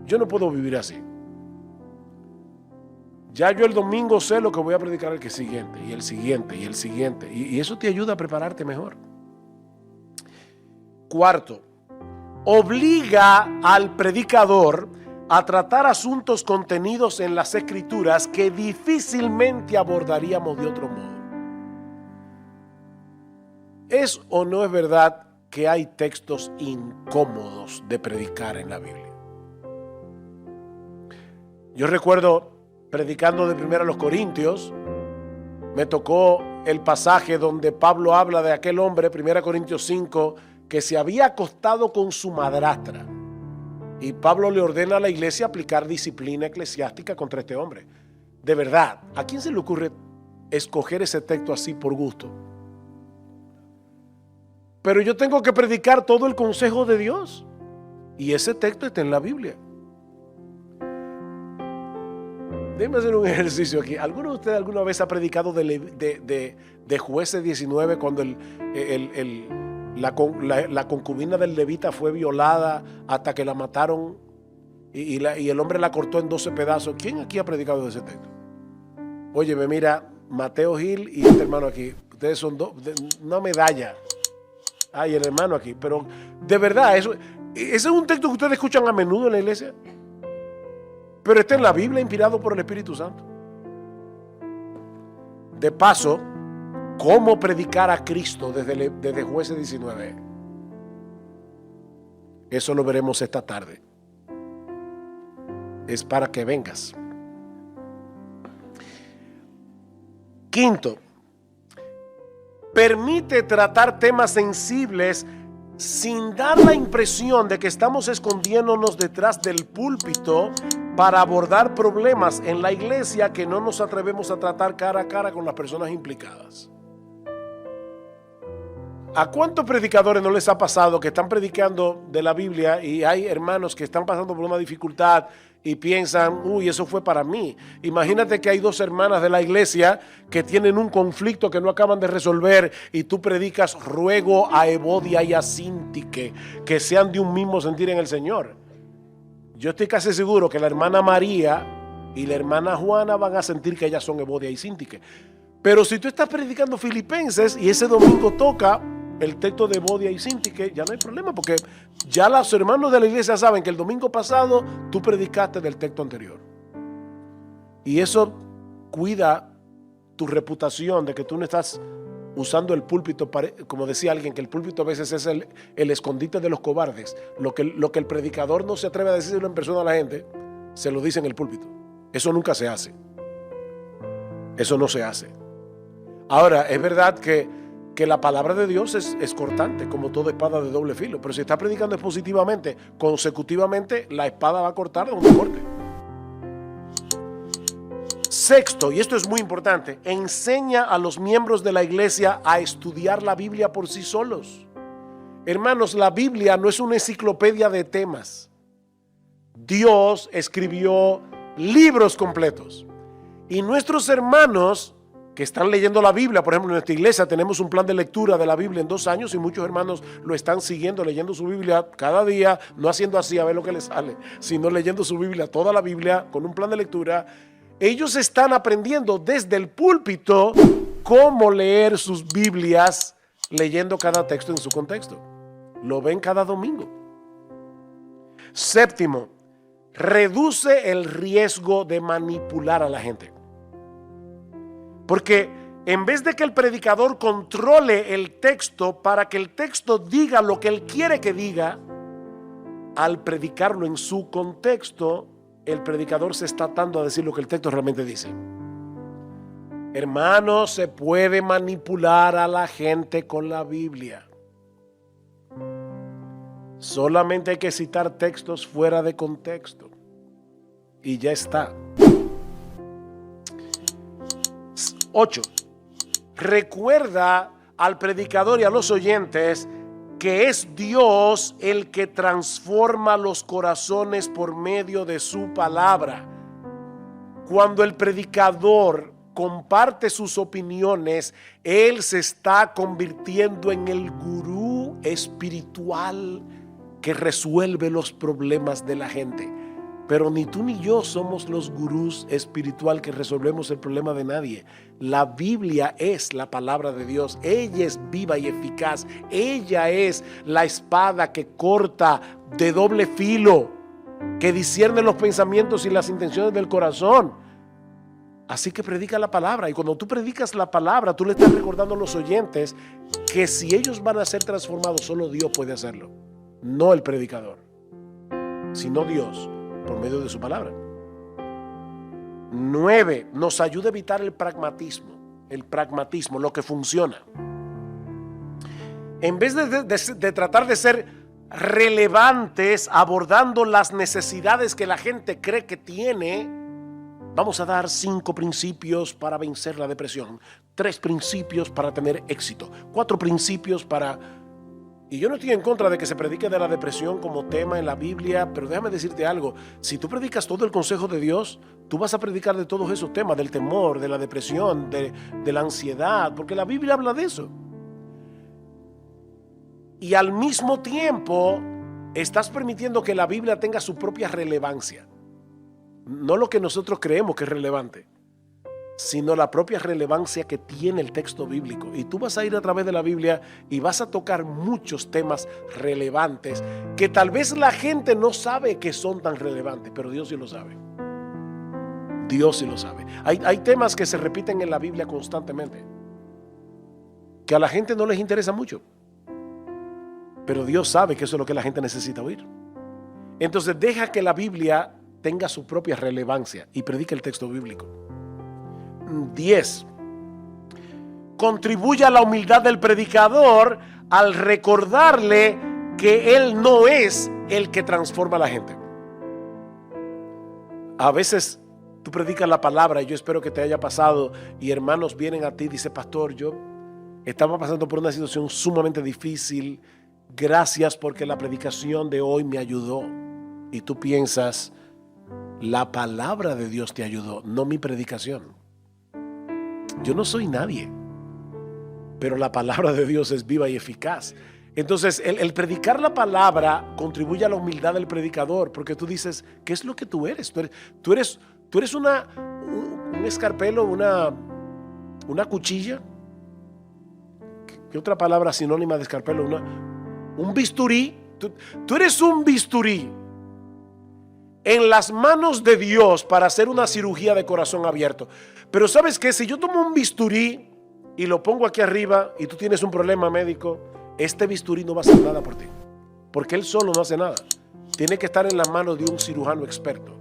Yo no puedo vivir así. Ya yo el domingo sé lo que voy a predicar el siguiente, y el siguiente, y el siguiente. Y eso te ayuda a prepararte mejor. Cuarto, obliga al predicador a tratar asuntos contenidos en las Escrituras que difícilmente abordaríamos de otro modo. ¿Es o no es verdad que hay textos incómodos de predicar en la Biblia? Yo recuerdo predicando de 1 Corintios, me tocó el pasaje donde Pablo habla de aquel hombre, 1 Corintios 5, que se había acostado con su madrastra. Y Pablo le ordena a la iglesia aplicar disciplina eclesiástica contra este hombre. De verdad, ¿a quién se le ocurre escoger ese texto así por gusto? Pero yo tengo que predicar todo el consejo de Dios. Y ese texto está en la Biblia. Déjenme hacer un ejercicio aquí. ¿Alguno de ustedes alguna vez ha predicado de Jueces 19 cuando la concubina del levita fue violada hasta que la mataron y el hombre la cortó en 12 pedazos? ¿Quién aquí ha predicado de ese texto? Óyeme, mira, Mateo Gil y este hermano aquí. Ustedes son una medalla. Ay, el hermano aquí. Pero de verdad, ese es un texto que ustedes escuchan a menudo en la iglesia. Pero está en la Biblia, inspirado por el Espíritu Santo. De paso, ¿cómo predicar a Cristo desde Jueces 19? Eso lo veremos esta tarde. Es para que vengas. Quinto, permite tratar temas sensibles sin dar la impresión de que estamos escondiéndonos detrás del púlpito para abordar problemas en la iglesia que no nos atrevemos a tratar cara a cara con las personas implicadas. ¿A cuántos predicadores no les ha pasado que están predicando de la Biblia y hay hermanos que están pasando por una dificultad y piensan, uy, eso fue para mí? Imagínate que hay dos hermanas de la iglesia que tienen un conflicto que no acaban de resolver y tú predicas, ruego a Evodia y a Síntique que sean de un mismo sentir en el Señor. Yo estoy casi seguro que la hermana María y la hermana Juana van a sentir que ellas son Evodia y Síntique. Pero si tú estás predicando Filipenses y ese domingo toca el texto de Evodia y Síntique, ya no hay problema, porque ya los hermanos de la iglesia saben que el domingo pasado tú predicaste del texto anterior. Y eso cuida tu reputación de que tú no estás usando el púlpito, como decía alguien, que el púlpito a veces es el escondite de los cobardes. Lo que el predicador no se atreve a decirlo en persona a la gente, se lo dice en el púlpito. Eso nunca se hace. Eso no se hace. Ahora, es verdad que la palabra de Dios es cortante, como toda espada de doble filo. Pero si está predicando expositivamente, consecutivamente, la espada va a cortar donde corte. Sexto, y esto es muy importante, enseña a los miembros de la iglesia a estudiar la Biblia por sí solos. Hermanos, la Biblia no es una enciclopedia de temas. Dios escribió libros completos. Y nuestros hermanos que están leyendo la Biblia, por ejemplo, en nuestra iglesia tenemos un plan de lectura de la Biblia en 2 años y muchos hermanos lo están siguiendo, leyendo su Biblia cada día, no haciendo así a ver lo que les sale, sino leyendo su Biblia, toda la Biblia, con un plan de lectura. Ellos están aprendiendo desde el púlpito cómo leer sus Biblias, leyendo cada texto en su contexto. Lo ven cada domingo. Séptimo, reduce el riesgo de manipular a la gente. Porque en vez de que el predicador controle el texto para que el texto diga lo que él quiere que diga, al predicarlo en su contexto, el predicador se está atando a decir lo que el texto realmente dice. Hermanos, se puede manipular a la gente con la Biblia. Solamente hay que citar textos fuera de contexto y ya está. 8. Recuerda al predicador y a los oyentes que es Dios el que transforma los corazones por medio de su palabra. Cuando el predicador comparte sus opiniones, él se está convirtiendo en el gurú espiritual que resuelve los problemas de la gente. Pero ni tú ni yo somos los gurús espiritual que resolvemos el problema de nadie. La Biblia es la palabra de Dios. Ella es viva y eficaz. Ella es la espada que corta de doble filo, que discierne los pensamientos y las intenciones del corazón. Así que predica la palabra. Y cuando tú predicas la palabra, tú le estás recordando a los oyentes que si ellos van a ser transformados, solo Dios puede hacerlo. No el predicador, sino Dios, por medio de su palabra. 9. Nos ayuda a evitar el pragmatismo, lo que funciona. En vez de tratar de ser relevantes abordando las necesidades que la gente cree que tiene, vamos a dar 5 principios para vencer la depresión, 3 principios para tener éxito, 4 principios para... Y yo no estoy en contra de que se predique de la depresión como tema en la Biblia, pero déjame decirte algo. Si tú predicas todo el consejo de Dios, tú vas a predicar de todos esos temas, del temor, de la depresión, de la ansiedad, porque la Biblia habla de eso. Y al mismo tiempo, estás permitiendo que la Biblia tenga su propia relevancia. No lo que nosotros creemos que es relevante, sino la propia relevancia que tiene el texto bíblico. Y tú vas a ir a través de la Biblia y vas a tocar muchos temas relevantes que tal vez la gente no sabe que son tan relevantes, pero Dios sí lo sabe. Dios sí lo sabe. Hay temas que se repiten en la Biblia constantemente, que a la gente no les interesa mucho, pero Dios sabe que eso es lo que la gente necesita oír. Entonces deja que la Biblia tenga su propia relevancia y predica el texto bíblico. 10. Contribuye a la humildad del predicador al recordarle que él no es el que transforma a la gente. A veces tú predicas la palabra, y yo espero que te haya pasado, y hermanos vienen a ti y dicen: pastor, yo estaba pasando por una situación sumamente difícil, gracias porque la predicación de hoy me ayudó. Y tú piensas: la palabra de Dios te ayudó, no mi predicación. Yo no soy nadie, pero la palabra de Dios es viva y eficaz. Entonces el predicar la palabra contribuye a la humildad del predicador, porque tú dices: ¿qué es lo que tú eres? Tú eres un escarpelo, una cuchilla. ¿Qué otra palabra sinónima de escarpelo? Un bisturí. Tú eres un bisturí en las manos de Dios para hacer una cirugía de corazón abierto. Pero ¿sabes qué? Si yo tomo un bisturí y lo pongo aquí arriba y tú tienes un problema médico, este bisturí no va a hacer nada por ti, porque él solo no hace nada. Tiene que estar en las manos de un cirujano experto.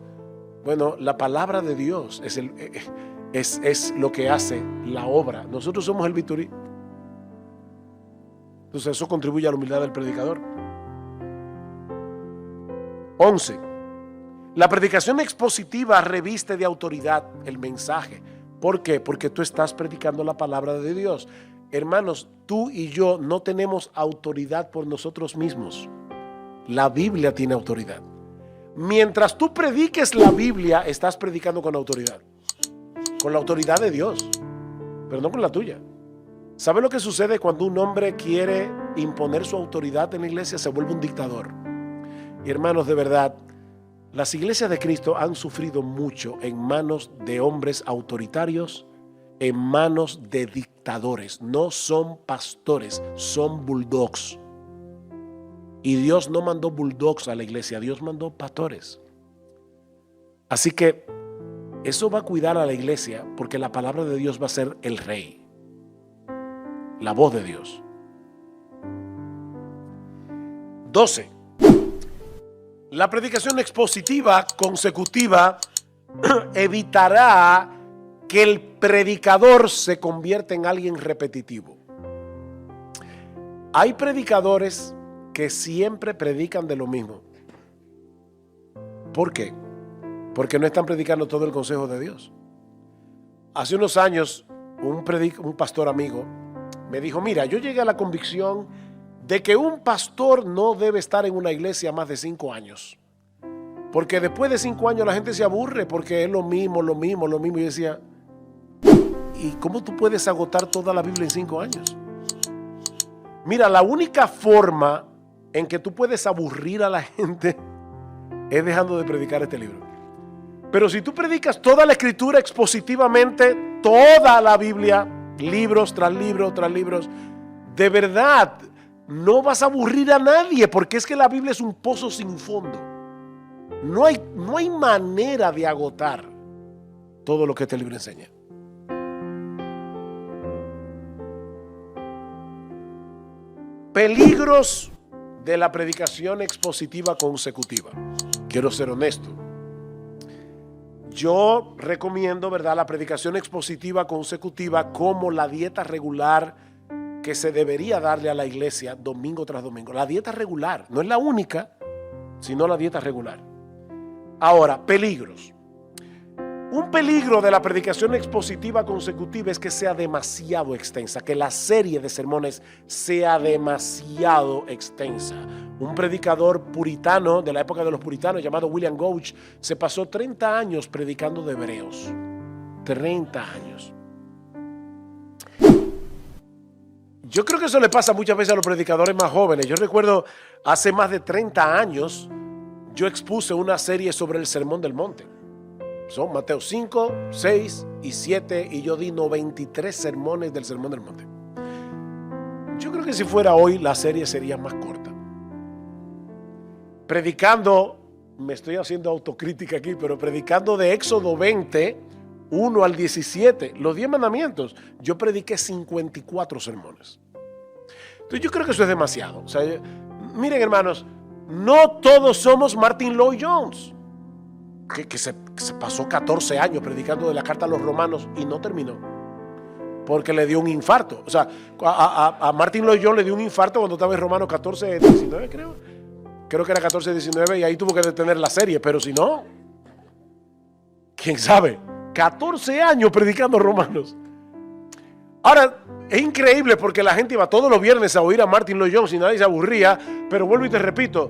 Bueno, la palabra de Dios es lo que hace la obra. Nosotros somos el bisturí. Entonces eso contribuye a la humildad del predicador. 11. La predicación expositiva reviste de autoridad el mensaje. ¿Por qué? Porque tú estás predicando la palabra de Dios. Hermanos, tú y yo no tenemos autoridad por nosotros mismos. La Biblia tiene autoridad. Mientras tú prediques la Biblia, estás predicando con autoridad. Con la autoridad de Dios, pero no con la tuya. ¿Sabe lo que sucede cuando un hombre quiere imponer su autoridad en la iglesia? Se vuelve un dictador. Y hermanos, de verdad, las iglesias de Cristo han sufrido mucho en manos de hombres autoritarios, en manos de dictadores. No son pastores, son bulldogs. Y Dios no mandó bulldogs a la iglesia, Dios mandó pastores. Así que eso va a cuidar a la iglesia, porque la palabra de Dios va a ser el rey, la voz de Dios. 12. La predicación expositiva consecutiva evitará que el predicador se convierta en alguien repetitivo. Hay predicadores que siempre predican de lo mismo. ¿Por qué? Porque no están predicando todo el consejo de Dios. Hace unos años, un pastor amigo me dijo: mira, yo llegué a la convicción de que un pastor no debe estar en una iglesia más de 5 años. Porque después de 5 años la gente se aburre, porque es lo mismo. Y yo decía: ¿Y cómo tú puedes agotar toda la Biblia en 5 años? Mira, la única forma en que tú puedes aburrir a la gente es dejando de predicar este libro. Pero si tú predicas toda la escritura expositivamente, toda la Biblia, libros tras libros tras libros, de verdad no vas a aburrir a nadie, porque es que la Biblia es un pozo sin fondo. No hay manera de agotar todo lo que este libro enseña. Peligros de la predicación expositiva consecutiva. Quiero ser honesto. Yo recomiendo, ¿verdad?, la predicación expositiva consecutiva como la dieta regular que se debería darle a la iglesia domingo tras domingo. La dieta regular, no es la única, sino la dieta regular. Ahora, peligros. Un peligro de la predicación expositiva consecutiva es que sea demasiado extensa, que la serie de sermones sea demasiado extensa. Un predicador puritano de la época de los puritanos llamado William Gouge se pasó 30 años predicando de Hebreos. 30 años. Yo creo que eso le pasa muchas veces a los predicadores más jóvenes. Yo recuerdo hace más de 30 años yo expuse una serie sobre el Sermón del Monte. Son Mateo 5, 6 y 7 y yo di 93 sermones del Sermón del Monte. Yo creo que si fuera hoy la serie sería más corta. Predicando, me estoy haciendo autocrítica aquí, pero predicando de Éxodo 20, 1 al 17, los 10 mandamientos, yo prediqué 54 sermones. Entonces yo creo que eso es demasiado. O sea, miren, hermanos, no todos somos Martin Lloyd-Jones. Que se pasó 14 años predicando de la carta a los romanos y no terminó porque le dio un infarto. O sea, a Martin Lloyd-Jones le dio un infarto cuando estaba en Romanos 14, 19 creo que era 14, 19 y ahí tuvo que detener la serie, pero si no, quién sabe, 14 años predicando romanos. Ahora, es increíble porque la gente iba todos los viernes a oír a Martin Lloyd-Jones y nadie se aburría, pero vuelvo y te repito,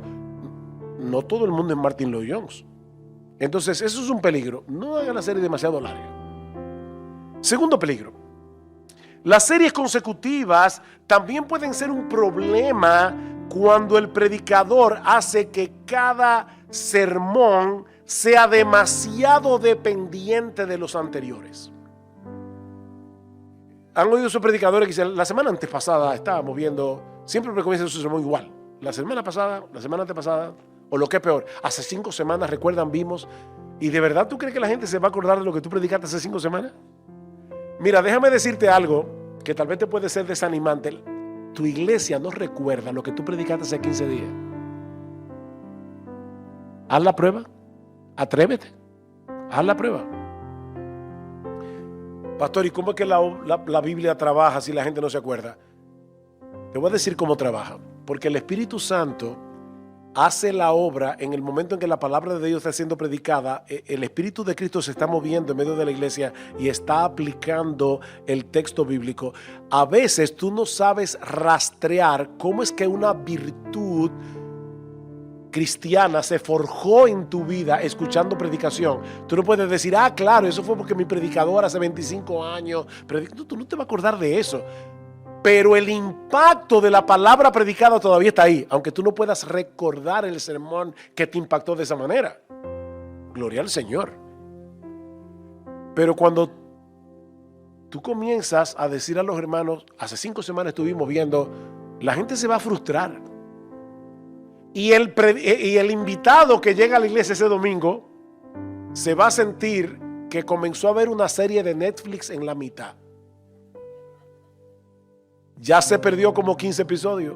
no todo el mundo es Martin Lloyd-Jones. Entonces, eso es un peligro. No hagan la serie demasiado larga. Segundo peligro. Las series consecutivas también pueden ser un problema cuando el predicador hace que cada sermón sea demasiado dependiente de los anteriores. ¿Han oído esos predicadores que dicen, la semana antepasada estábamos viendo, siempre comienza su sermón igual? La semana pasada, la semana antepasada, o lo que es peor, hace 5 semanas, recuerdan, vimos. ¿Y de verdad tú crees que la gente se va a acordar de lo que tú predicaste hace 5 semanas? Mira, déjame decirte algo que tal vez te puede ser desanimante. Tu iglesia no recuerda lo que tú predicaste hace 15 días. Haz la prueba. Atrévete. Haz la prueba. Pastor, ¿y cómo es que la Biblia trabaja si la gente no se acuerda? Te voy a decir cómo trabaja. Porque el Espíritu Santo hace la obra en el momento en que la palabra de Dios está siendo predicada. El Espíritu de Cristo se está moviendo en medio de la iglesia y está aplicando el texto bíblico. A veces tú no sabes rastrear cómo es que una virtud cristiana se forjó en tu vida escuchando predicación. Tú no puedes decir, claro, eso fue porque mi predicador hace 25 años predicó. Tú no te vas a acordar de eso. Pero el impacto de la palabra predicada todavía está ahí, aunque tú no puedas recordar el sermón que te impactó de esa manera. Gloria al Señor. Pero cuando tú comienzas a decir a los hermanos, hace 5 semanas estuvimos viendo, la gente se va a frustrar. Y el invitado que llega a la iglesia ese domingo se va a sentir que comenzó a ver una serie de Netflix en la mitad. Ya se perdió como 15 episodios.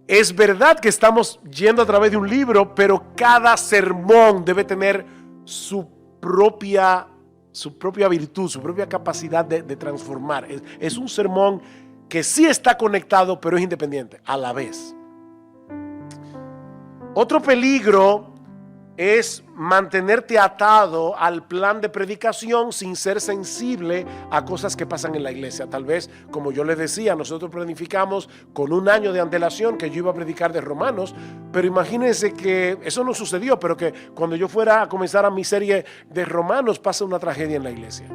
Es verdad que estamos yendo a través de un libro, pero cada sermón debe tener su propia virtud, su propia capacidad de transformar. Es un sermón que sí está conectado, pero es independiente a la vez. Otro peligro es mantenerte atado al plan de predicación sin ser sensible a cosas que pasan en la iglesia. Tal vez, como yo les decía, nosotros planificamos con un año de antelación que yo iba a predicar de Romanos, pero imagínense que eso no sucedió, pero que cuando yo fuera a comenzar a mi serie de Romanos pasa una tragedia en la iglesia.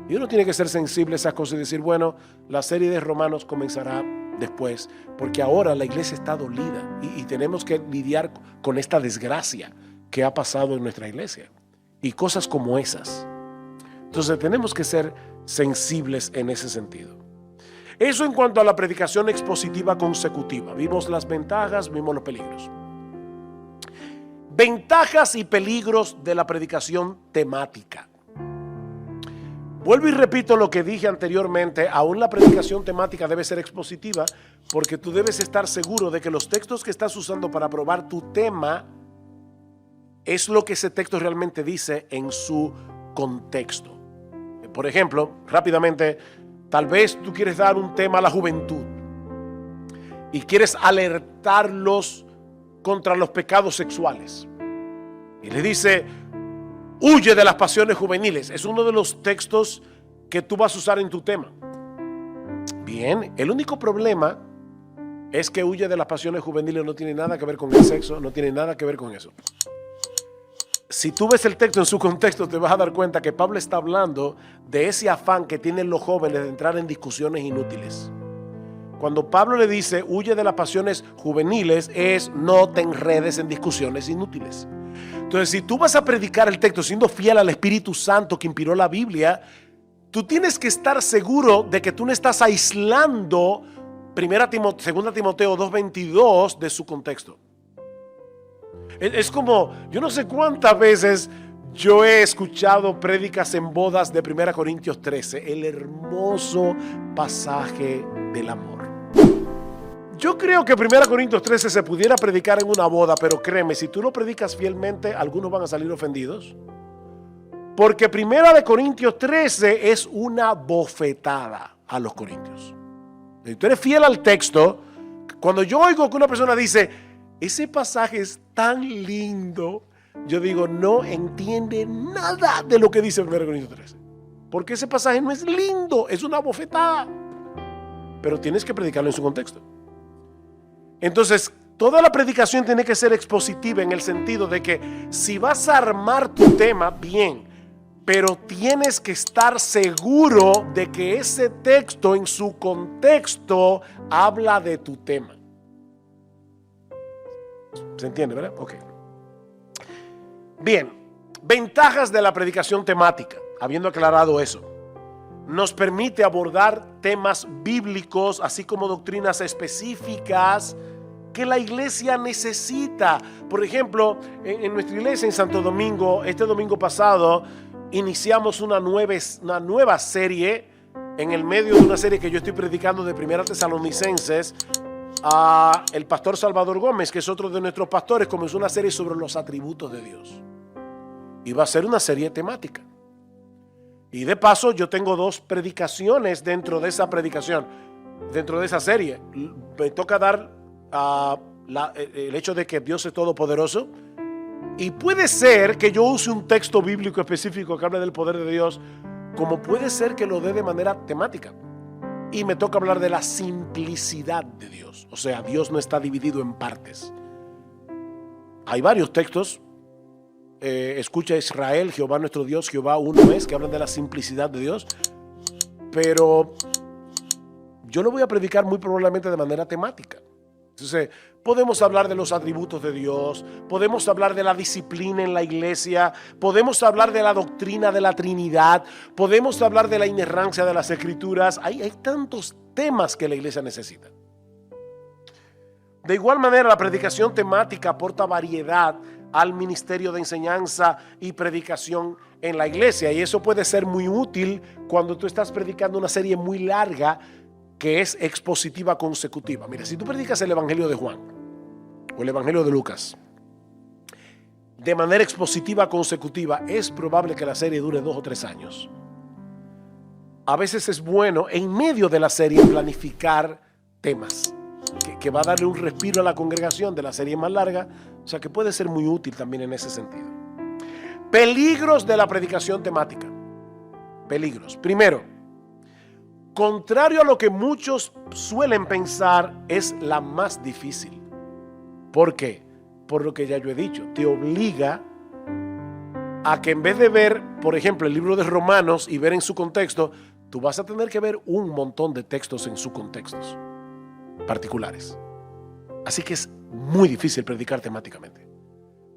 Y uno tiene que ser sensible a esas cosas y decir, bueno, la serie de Romanos comenzará después, porque ahora la iglesia está dolida y tenemos que lidiar con esta desgracia que ha pasado en nuestra iglesia y cosas como esas. Entonces tenemos que ser sensibles en ese sentido. Eso en cuanto a la predicación expositiva consecutiva. Vimos las ventajas, vimos los peligros. Ventajas y peligros de la predicación temática. Vuelvo y repito lo que dije anteriormente, aún la predicación temática debe ser expositiva porque tú debes estar seguro de que los textos que estás usando para probar tu tema es lo que ese texto realmente dice en su contexto. Por ejemplo, rápidamente, tal vez tú quieres dar un tema a la juventud y quieres alertarlos contra los pecados sexuales. Y le dice, huye de las pasiones juveniles. Es uno de los textos que tú vas a usar en tu tema. Bien, el único problema es que huye de las pasiones juveniles no tiene nada que ver con el sexo, no tiene nada que ver con eso. Si tú ves el texto en su contexto, te vas a dar cuenta que Pablo está hablando de ese afán que tienen los jóvenes de entrar en discusiones inútiles. Cuando Pablo le dice, huye de las pasiones juveniles, es no te enredes en discusiones inútiles. Entonces, si tú vas a predicar el texto siendo fiel al Espíritu Santo que inspiró la Biblia, tú tienes que estar seguro de que tú no estás aislando 2 Timoteo 2:22 de su contexto. Es como, yo no sé cuántas veces yo he escuchado prédicas en bodas de 1 Corintios 13, el hermoso pasaje del amor. Yo creo que 1 Corintios 13 se pudiera predicar en una boda, pero créeme, si tú lo predicas fielmente, algunos van a salir ofendidos. Porque 1 Corintios 13 es una bofetada a los corintios. Si tú eres fiel al texto, cuando yo oigo que una persona dice, ese pasaje es tan lindo, yo digo, no entiende nada de lo que dice 1 Corintios 13. Porque ese pasaje no es lindo, es una bofetada. Pero tienes que predicarlo en su contexto. Entonces, toda la predicación tiene que ser expositiva en el sentido de que si vas a armar tu tema, bien, pero tienes que estar seguro de que ese texto en su contexto habla de tu tema. ¿Se entiende, verdad? Ok. Bien, ventajas de la predicación temática, habiendo aclarado eso. Nos permite abordar temas bíblicos, así como doctrinas específicas que la iglesia necesita. Por ejemplo, en nuestra iglesia en Santo Domingo, este domingo pasado, iniciamos una nueva serie en el medio de una serie que yo estoy predicando de 1 Tesalonicenses. El pastor Salvador Gómez, que es otro de nuestros pastores, comenzó una serie sobre los atributos de Dios. Y va a ser una serie temática. Y de paso, yo tengo 2 predicaciones dentro de esa predicación, dentro de esa serie. Me toca dar el hecho de que Dios es todopoderoso. Y puede ser que yo use un texto bíblico específico que hable del poder de Dios, como puede ser que lo dé de manera temática. Y me toca hablar de la simplicidad de Dios. O sea, Dios no está dividido en partes. Hay varios textos. Escucha Israel, Jehová nuestro Dios, Jehová uno es, que hablan de la simplicidad de Dios. Pero yo lo voy a predicar muy probablemente de manera temática. Entonces, podemos hablar de los atributos de Dios, podemos hablar de la disciplina en la iglesia, podemos hablar de la doctrina de la Trinidad, podemos hablar de la inerrancia de las Escrituras. Hay tantos temas que la iglesia necesita. De igual manera, la predicación temática aporta variedad al ministerio de enseñanza y predicación en la iglesia, y eso puede ser muy útil cuando tú estás predicando una serie muy larga que es expositiva consecutiva. Mira, si tú predicas el Evangelio de Juan o el Evangelio de Lucas de manera expositiva consecutiva, es probable que la serie dure 2 o 3 años. A veces es bueno en medio de la serie planificar temas que va a darle un respiro a la congregación de la serie más larga, o sea que puede ser muy útil también en ese sentido. Peligros de la predicación temática. Peligros. Primero, contrario a lo que muchos suelen pensar, es la más difícil. ¿Por qué? Por lo que ya yo he dicho, te obliga a que en vez de ver, por ejemplo, el libro de Romanos y ver en su contexto, tú vas a tener que ver un montón de textos en sus contextos particulares. Así que es muy difícil predicar temáticamente.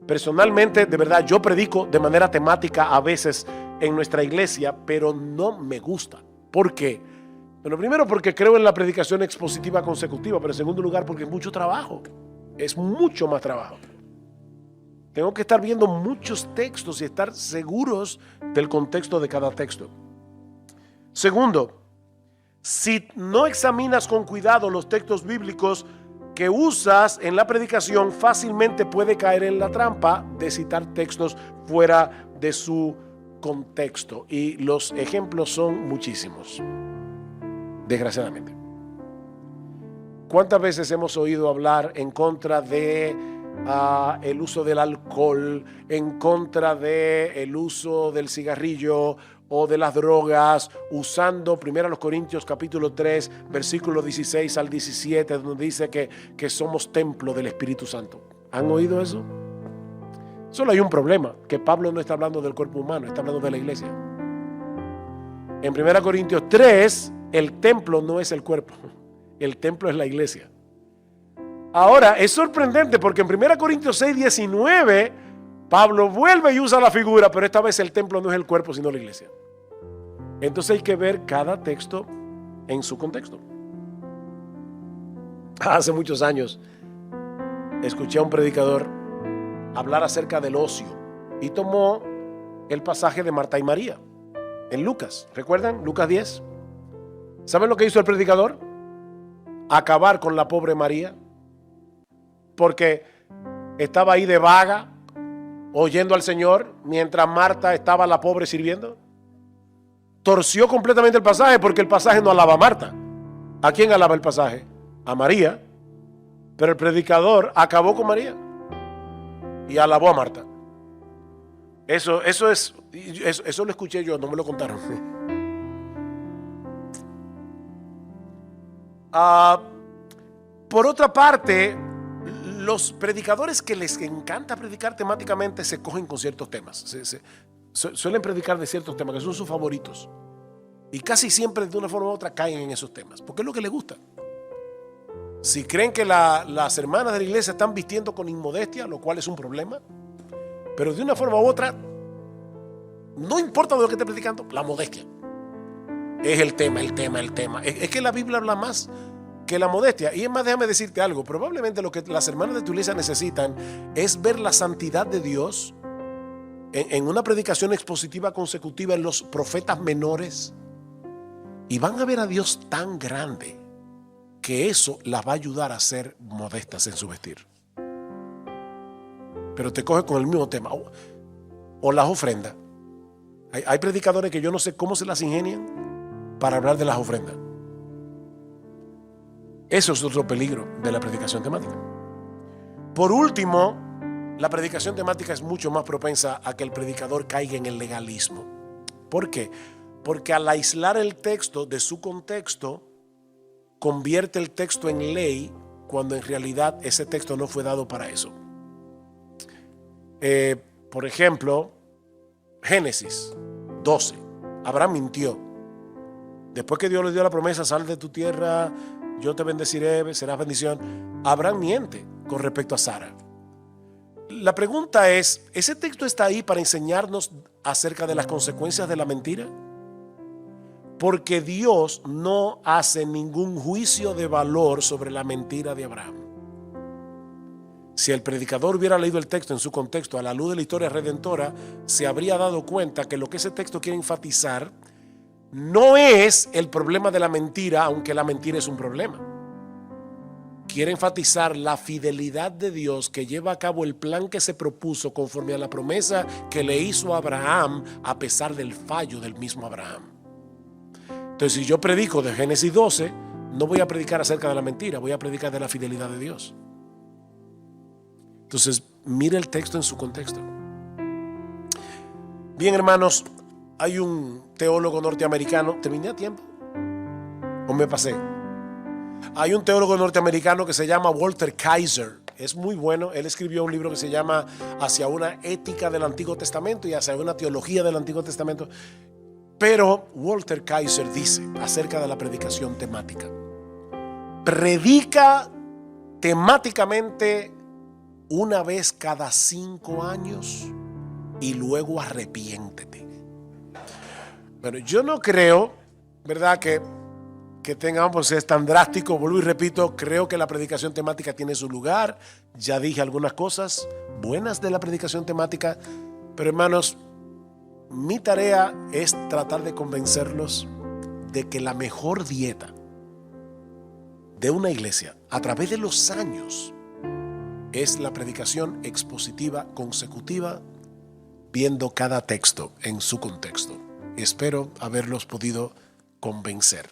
Personalmente, de verdad, yo predico de manera temática a veces en nuestra iglesia, pero no me gusta. ¿Por qué? Bueno, primero porque creo en la predicación expositiva consecutiva, pero en segundo lugar porque es mucho trabajo. Es mucho más trabajo. Tengo que estar viendo muchos textos y estar seguros del contexto de cada texto. Segundo, si no examinas con cuidado los textos bíblicos que usas en la predicación, fácilmente puede caer en la trampa de citar textos fuera de su contexto. Y los ejemplos son muchísimos, desgraciadamente. ¿Cuántas veces hemos oído hablar en contra de el uso del alcohol, en contra del uso del cigarrillo o de las drogas, usando 1 Corintios capítulo 3, versículo 16 al 17, donde dice que somos templo del Espíritu Santo? ¿Han oído eso? Solo hay un problema, que Pablo no está hablando del cuerpo humano, está hablando de la iglesia. En 1 Corintios 3, el templo no es el cuerpo, el templo es la iglesia. Ahora, es sorprendente porque en 1 Corintios 6, 19, Pablo vuelve y usa la figura, pero esta vez el templo no es el cuerpo, sino la iglesia. Entonces hay que ver cada texto en su contexto. Hace muchos años escuché a un predicador hablar acerca del ocio y tomó el pasaje de Marta y María en Lucas. ¿Recuerdan? Lucas 10. ¿Saben lo que hizo el predicador? Acabar con la pobre María, porque estaba ahí de vaga oyendo al Señor mientras Marta estaba la pobre sirviendo. Torció completamente el pasaje, porque el pasaje no alaba a Marta. ¿A quién alaba el pasaje? A María. Pero el predicador acabó con María y alabó a Marta. Eso lo escuché yo, no me lo contaron. Por otra parte, los predicadores que les encanta predicar temáticamente se cogen con ciertos temas. Suelen predicar de ciertos temas que son sus favoritos. Y casi siempre de una forma u otra caen en esos temas, porque es lo que les gusta. Si creen que las hermanas de la iglesia están vistiendo con inmodestia, lo cual es un problema, pero de una forma u otra, no importa de lo que esté predicando, la modestia es el tema. Es que la Biblia habla más que la modestia. Y es más, déjame decirte algo, probablemente lo que las hermanas de tu iglesia necesitan es ver la santidad de Dios en una predicación expositiva consecutiva en los profetas menores, y van a ver a Dios tan grande que eso las va a ayudar a ser modestas en su vestir. Pero te coge con el mismo tema. O las ofrendas. Hay predicadores que yo no sé cómo se las ingenian para hablar de las ofrendas. Eso es otro peligro de la predicación temática. Por último, la predicación temática es mucho más propensa a que el predicador caiga en el legalismo. ¿Por qué? Porque al aislar el texto de su contexto, convierte el texto en ley cuando en realidad ese texto no fue dado para eso. Por ejemplo, Génesis 12. Abraham mintió. Después que Dios le dio la promesa, sal de tu tierra, yo te bendeciré, serás bendición. Abraham miente con respecto a Sara. La pregunta es, ¿ese texto está ahí para enseñarnos acerca de las consecuencias de la mentira? Porque Dios no hace ningún juicio de valor sobre la mentira de Abraham. Si el predicador hubiera leído el texto en su contexto a la luz de la historia redentora, se habría dado cuenta que lo que ese texto quiere enfatizar no es el problema de la mentira, aunque la mentira es un problema. Quiere enfatizar la fidelidad de Dios que lleva a cabo el plan que se propuso conforme a la promesa que le hizo a Abraham a pesar del fallo del mismo Abraham. Entonces, si yo predico de Génesis 12, no voy a predicar acerca de la mentira, voy a predicar de la fidelidad de Dios. Entonces, mire el texto en su contexto. Bien, hermanos, hay un teólogo norteamericano. ¿Terminé a tiempo? ¿O me pasé? Hay un teólogo norteamericano que se llama Walter Kaiser. Es muy bueno. Él escribió un libro que se llama Hacia una ética del Antiguo Testamento y hacia una teología del Antiguo Testamento. Pero Walter Kaiser dice acerca de la predicación temática: predica temáticamente una vez cada 5 años y luego arrepiéntete. Bueno, yo no creo, ¿verdad?, que tengamos, es tan drástico. Vuelvo y repito, creo que la predicación temática tiene su lugar. Ya dije algunas cosas buenas de la predicación temática, pero hermanos, mi tarea es tratar de convencerlos de que la mejor dieta de una iglesia a través de los años es la predicación expositiva consecutiva, viendo cada texto en su contexto. Espero haberlos podido convencer.